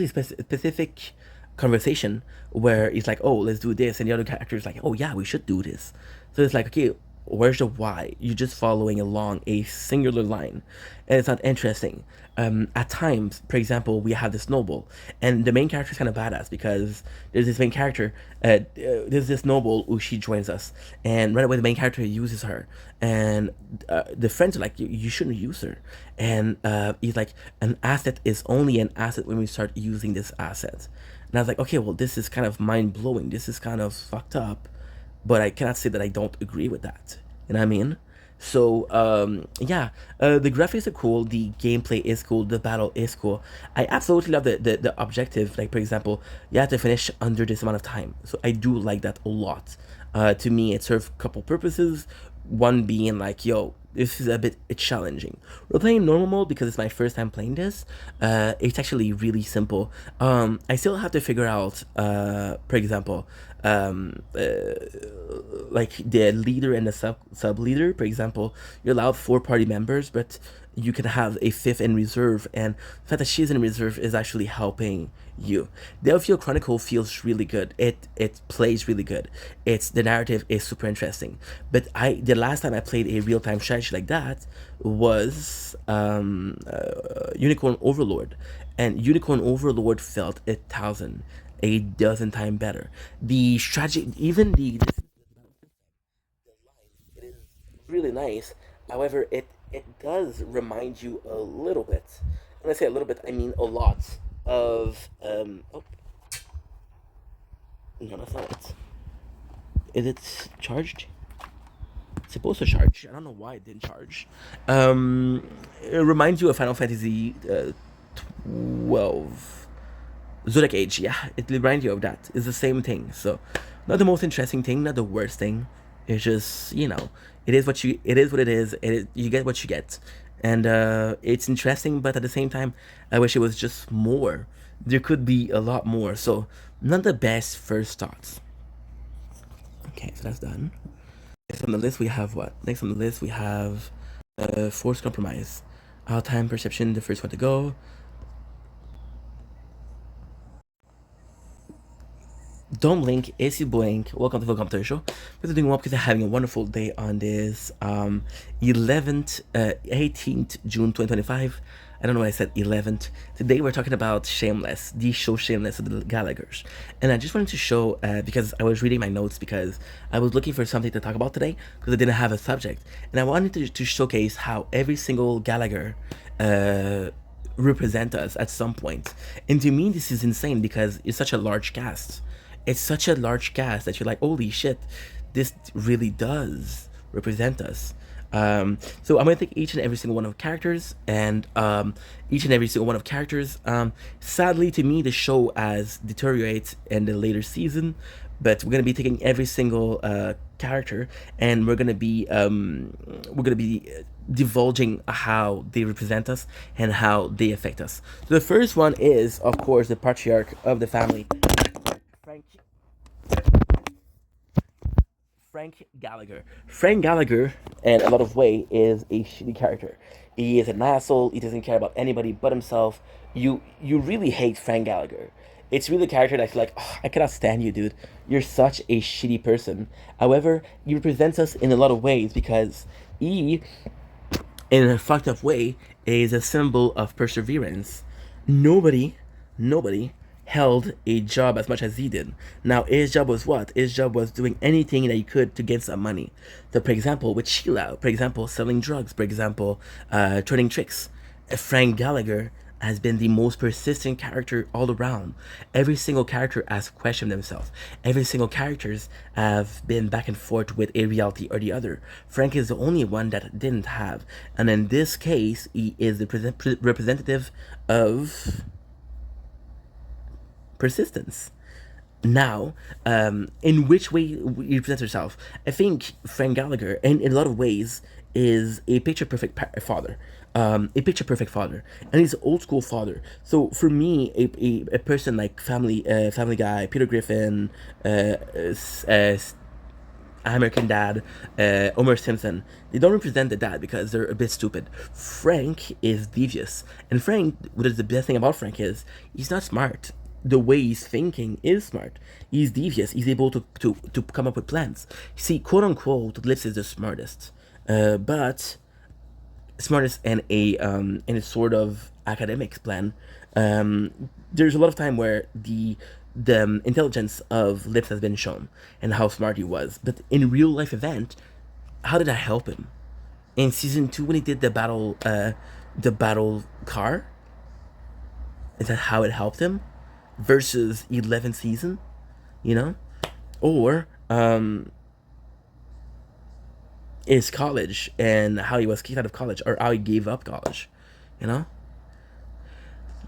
specific conversation where it's like, oh, let's do this, and the other character is like, oh yeah, we should do this. So it's like, okay, where's the why? You're just following along a singular line, and it's not interesting. At times, for example, we have this noble, and the main character is kind of badass because there's this main character, there's this noble who she joins us, and right away the main character uses her, and the friends are like, you shouldn't use her, and he's like, an asset is only an asset when we start using this asset. And I was like, okay, well, this is kind of mind blowing. This is kind of fucked up, but I cannot say that I don't agree with that. You know what I mean? So, yeah, the graphics are cool, the gameplay is cool, the battle is cool. I absolutely love the objective. Like, for example, you have to finish under this amount of time. So I do like that a lot. To me, it serves a couple purposes. One being like, yo, this is a bit challenging. We're playing normal mode because it's my first time playing this. It's actually really simple. I still have to figure out, for example, like the leader and the sub leader. For example, you're allowed 4 party members, but you can have a 5th in reserve, and the fact that she's in reserve is actually helping you. Diofield Chronicle feels really good. It plays really good. The narrative is super interesting. But the last time I played a real time strategy like that was Unicorn Overlord, and Unicorn Overlord felt a dozen times better. The strategy, even the it is really nice. However, it does remind you a little bit. When I say a little bit, I mean a lot of oh, no, that's not it. Is it charged? It's supposed to charge. I don't know why it didn't charge. It reminds you of Final Fantasy 12. Zodiac Age, yeah, it reminds you of that. It's the same thing. So, not the most interesting thing, not the worst thing. It's just, it is what it is. You get what you get, and it's interesting. But at the same time, I wish it was just more. There could be a lot more. So, not the best first thoughts. Okay, so that's done. Next on the list we have what? Next on the list we have Forced Compromise. Our time perception, the first one to go. Don't blink, AC Blink. Welcome to the Computer Show. We're doing well because I'm having a wonderful day on this 18th June 2025. I don't know why I said 11th. Today we're talking about Shameless, the show Shameless of the Gallaghers. And I just wanted to show, because I was reading my notes because I was looking for something to talk about today because I didn't have a subject. And I wanted to showcase how every single Gallagher represent us at some point. And to me, this is insane because it's such a large cast. It's such a large cast that you're like, holy shit, this really does represent us. So I'm gonna take each and every single one of characters, and each and every single one of characters. Sadly, to me, the show has deteriorates in the later season, but we're gonna be taking every single character, and we're gonna be divulging how they represent us and how they affect us. So the first one is, of course, the patriarch of the family, Frank Frank Gallagher. Frank Gallagher, in a lot of way, is a shitty character. He is an asshole. He doesn't care about anybody but himself. You really hate Frank Gallagher. It's really a character that's like, "Oh, I cannot stand you, dude. You're such a shitty person." However, he represents us in a lot of ways because he, in a fucked up way, is a symbol of perseverance. Nobody, nobody held a job as much as he did. Now, his job was what? His job was doing anything that he could to get some money. So, for example, with Sheila, for example, selling drugs, for example, turning tricks. Frank Gallagher has been the most persistent character all around. Every single character has questioned themselves. Every single characters have been back and forth with a reality or the other. Frank is the only one that didn't have. And in this case, he is the representative of persistence. Now, in which way he presents herself, I think Frank Gallagher, in a lot of ways, is a picture perfect father. A picture perfect father, and he's an old school father. So for me, a person like Family Guy, Peter Griffin, American Dad, Homer Simpson, they don't represent the dad because they're a bit stupid. Frank is devious, and Frank, what is the best thing about Frank is he's not smart. The way he's thinking is smart. He's devious. He's able to come up with plans. See, quote unquote, Lips is the smartest, but smartest in a sort of academics plan. There's a lot of time where the intelligence of Lips has been shown and how smart he was, but in real life event, how did that help him? In season 2, when he did the battle car, is that how it helped him? Versus 11th season, you know, or is college and how he was kicked out of college or how he gave up college, you know.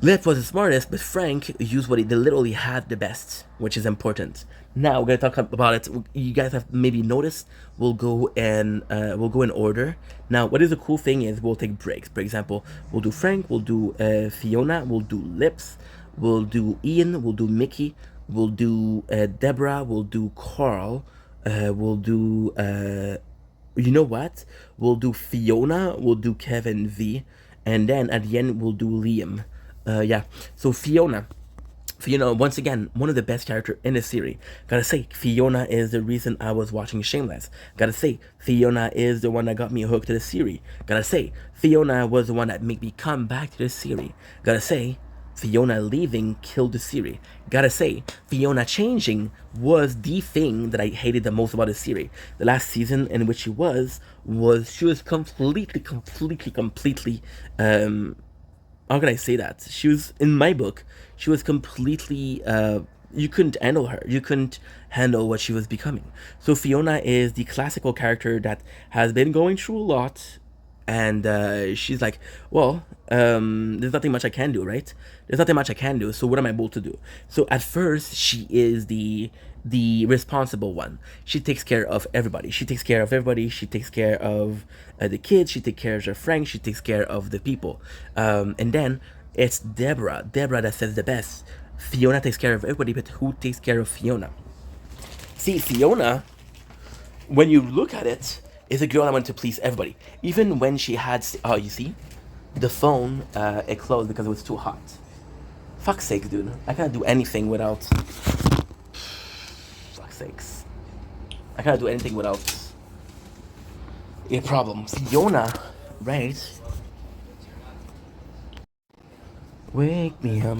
Liv was the smartest, but Frank used what he literally had the best, which is important. Now we're gonna talk about it. You guys have maybe noticed. We'll go in order. Now, what is the cool thing is we'll take breaks. For example, we'll do Frank, we'll do Fiona, we'll do Lips, we'll do Ian, we'll do Mickey, we'll do Deborah, we'll do Carl, we'll do you know what? We'll do Fiona, we'll do Kevin V, and then at the end we'll do Liam. Yeah. So Fiona, once again, one of the best character in the series. Gotta say, Fiona is the reason I was watching Shameless. Gotta say, Fiona is the one that got me hooked to the series. Gotta say, Fiona was the one that made me come back to the series. Gotta say, Fiona leaving killed the series. Gotta say, Fiona changing was the thing that I hated the most about the series. The last season in which she was she was completely how can I say that? She was, in my book, she was completely you couldn't handle her. You couldn't handle what she was becoming. So Fiona is the classical character that has been going through a lot, and she's like, well, there's nothing much I can do, right? There's nothing much I can do, so what am I able to do? So at first, she is the responsible one. She takes care of everybody. She takes care of everybody. She takes care of the kids. She takes care of her Frank. She takes care of the people. And then it's Deborah that says the best. Fiona takes care of everybody, but who takes care of Fiona? See, Fiona, when you look at it, is a girl that wanted to please everybody. Even when she had, you see, the phone, it closed because it was too hot. Fuck's sake, dude. I can't do anything without. Fuck's sakes. I can't do anything without a problem. Fiona, right? Wake me up.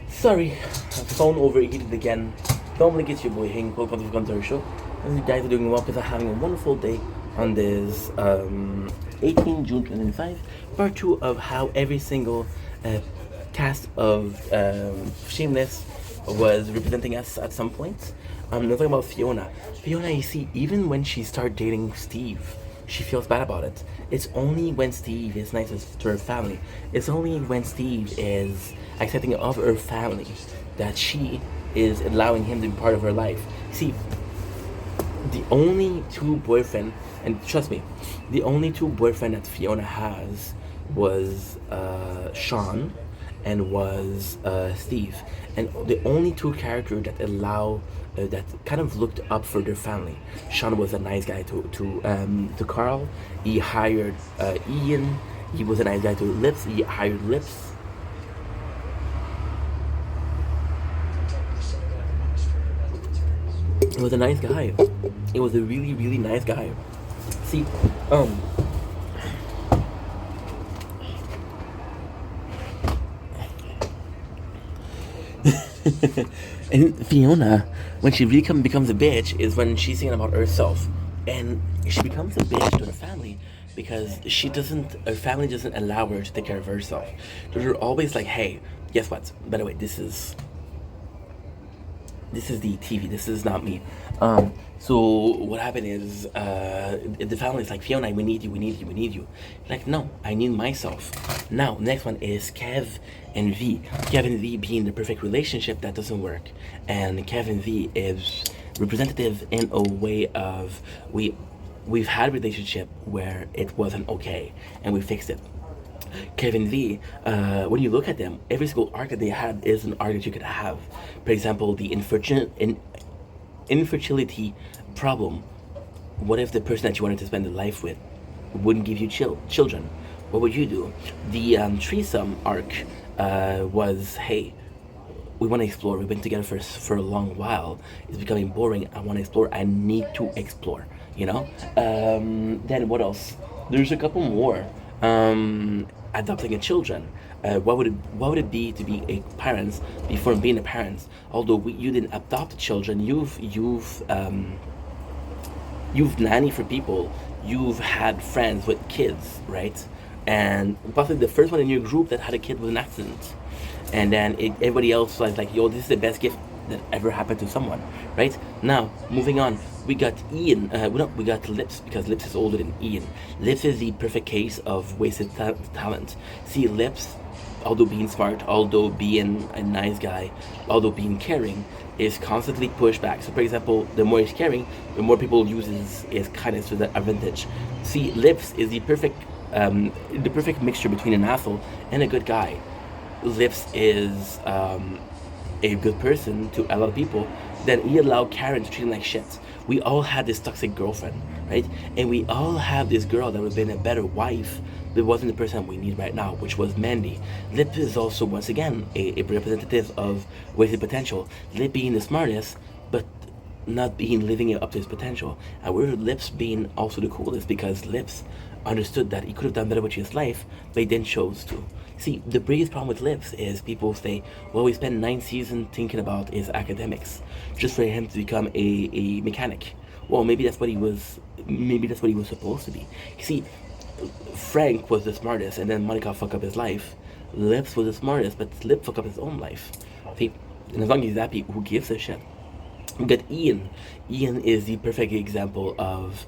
Sorry, the phone overheated again. Normally it's your boy Hank, welcome to the Gunter Show. And you guys are doing well because I'm having a wonderful day on this 18 June 2025. Part 2 of how every single cast of Shameless was representing us at some point. I'm talking about Fiona. Fiona, you see, even when she started dating Steve, she feels bad about it. It's only when Steve is nice to her family. It's only when Steve is accepting of her family that she is allowing him to be part of her life. See, the only two boyfriend, and trust me, the only two boyfriend that Fiona has was Sean and was Steve, and the only two characters that allow that kind of looked up for their family. Sean was a nice guy to Carl. He hired Ian. He was a nice guy to Lips. He hired Lips. He was a nice guy. He was a really, really nice guy. See, and Fiona, when she really becomes a bitch, is when she's thinking about herself, and she becomes a bitch to her family because her family doesn't allow her to take care of herself. They're always like, "Hey, guess what? By the way, this is the TV. This is not me." So what happened is the family's like, "Fiona, we need you, we need you, we need you." Like, no, I need myself. Now, next one is Kev and V. Kev and V being the perfect relationship that doesn't work, and Kev and V is representative in a way of we've had a relationship where it wasn't okay, and we fixed it. Kevin V, when you look at them, every single arc that they had is an arc that you could have. For example, the infertility problem. What if the person that you wanted to spend a life with wouldn't give you children? What would you do? The threesome arc was, hey, we want to explore. We've been together for a long while. It's becoming boring. I want to explore. I need to explore. You know. Then what else? There's a couple more. Adopting a children. What would it be to be a parent before being a parent? Although you didn't adopt children, you've nanny for people. You've had friends with kids, right? And possibly the first one in your group that had a kid was an accident, and then everybody else was like, "Yo, this is the best gift that ever happened to someone," right? Now, moving on, we got Ian. We got Lips because Lips is older than Ian. Lips is the perfect case of wasted talent. See, Lips, although being smart, although being a nice guy, although being caring, is constantly pushed back. So, for example, the more he's caring, the more people uses his kindness to that advantage. See, Lips is the perfect mixture between an asshole and a good guy. Lips is a good person to a lot of people, then he allowed Karen to treat him like shit. We all had this toxic girlfriend, right? And we all have this girl that would have been a better wife, but wasn't the person we need right now, which was Mandy. Lip is also, once again, a representative of wasted potential. Lip being the smartest, but not being living up to his potential. And we're Lips being also the coolest because Lips understood that he could have done better with his life, but he then chose to. See, the biggest problem with Lips is people say, well, we spent 9 seasons thinking about his academics just for him to become a mechanic. Well, maybe that's what he was supposed to be. You see, Frank was the smartest, and then Monica fucked up his life. Lips was the smartest, but Lip fucked up his own life. See, and as long as he's happy, who gives a shit? We got Ian. Ian is the perfect example of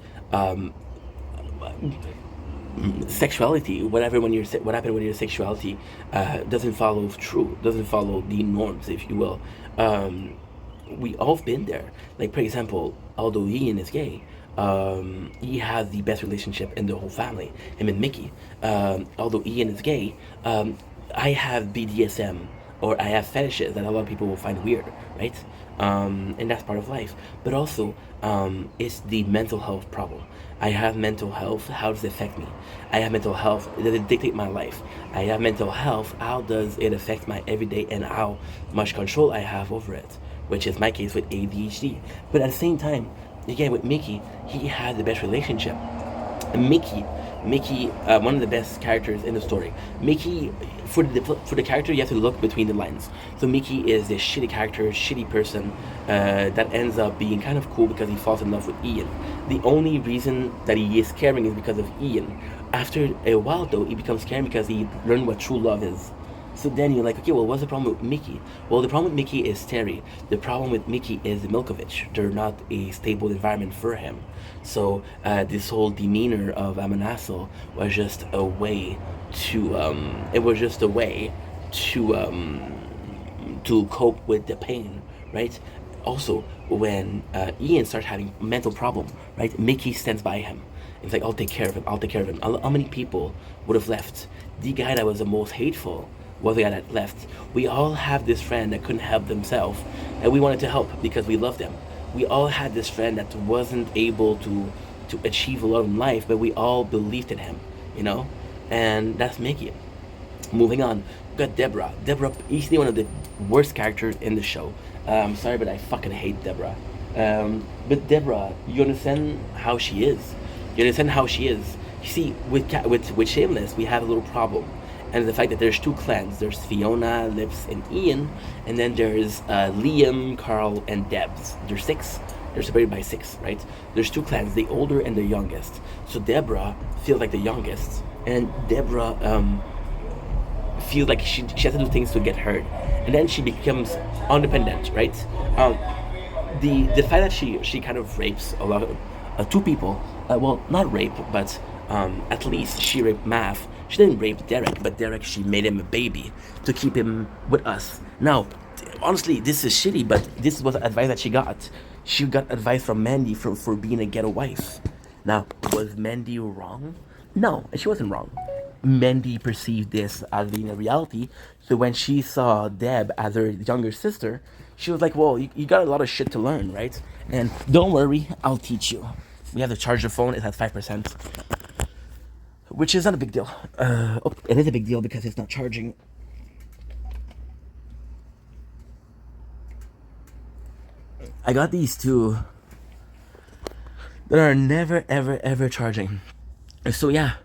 sexuality. What happened when your sexuality doesn't follow the norms, if you will. we all been there. Like, for example, although Ian is gay, he has the best relationship in the whole family, him and Mickey. Although Ian is gay, I have BDSM, or I have fetishes that a lot of people will find weird, right? And that's part of life. But also, it's the mental health problem. I have mental health. How does it affect me? I have mental health. Does it dictate my life? I have mental health. How does it affect my everyday and how much control I have over it? Which is my case with ADHD. But at the same time, again with Mickey, he had the best relationship. Mickey, one of the best characters in the story. Mickey, for the character, you have to look between the lines. So Mickey is this shitty character, shitty person that ends up being kind of cool because he falls in love with Ian. The only reason that he is caring is because of Ian. After a while, though, he becomes caring because he learned what true love is. So then you're like, okay, well, what's the problem with Mickey? Well, the problem with Mickey is Terry. The problem with Mickey is Milkovich. They're not a stable environment for him. So this whole demeanor of Amanasol was just a way to, it was just a way to cope with the pain, right? Also, when Ian starts having mental problem, right? Mickey stands by him. It's like, I'll take care of him. I'll take care of him. How many people would have left? The guy that was the most hateful was the guy that left. We all have this friend that couldn't help themselves, and we wanted to help because we loved them. We all had this friend that wasn't able to achieve a lot in life, but we all believed in him, you know? And that's Mickey. Moving on, we got Deborah. Deborah, easily one of the worst characters in the show. Sorry, but I fucking hate Deborah. But Deborah, you understand how she is. You understand how she is. You see, with Shameless, we have a little problem. And the fact that there's two clans. There's Fiona, Lips, and Ian. And then there's Liam, Carl, and Debs. There's six. They're separated by six, right? There's two clans, the older and the youngest. So Deborah feels like the youngest. And Deborah feels like she has to do things to get heard. And then she becomes independent, right? The fact that she kind of rapes a lot of two people, well, not rape, but at least she raped Math. She didn't rape Derek, but Derek, she made him a baby to keep him with us. Now, honestly, this is shitty, but this was advice that she got. She got advice from Mandy for being a ghetto wife. Now, was Mandy wrong? No, she wasn't wrong. Mandy perceived this as being a reality, so when she saw Deb as her younger sister, she was like, well, you got a lot of shit to learn, right? And don't worry, I'll teach you. We have to charge the phone, it has 5%. Which is not a big deal. It is a big deal because it's not charging. I got these two that are never, ever, ever charging. So yeah,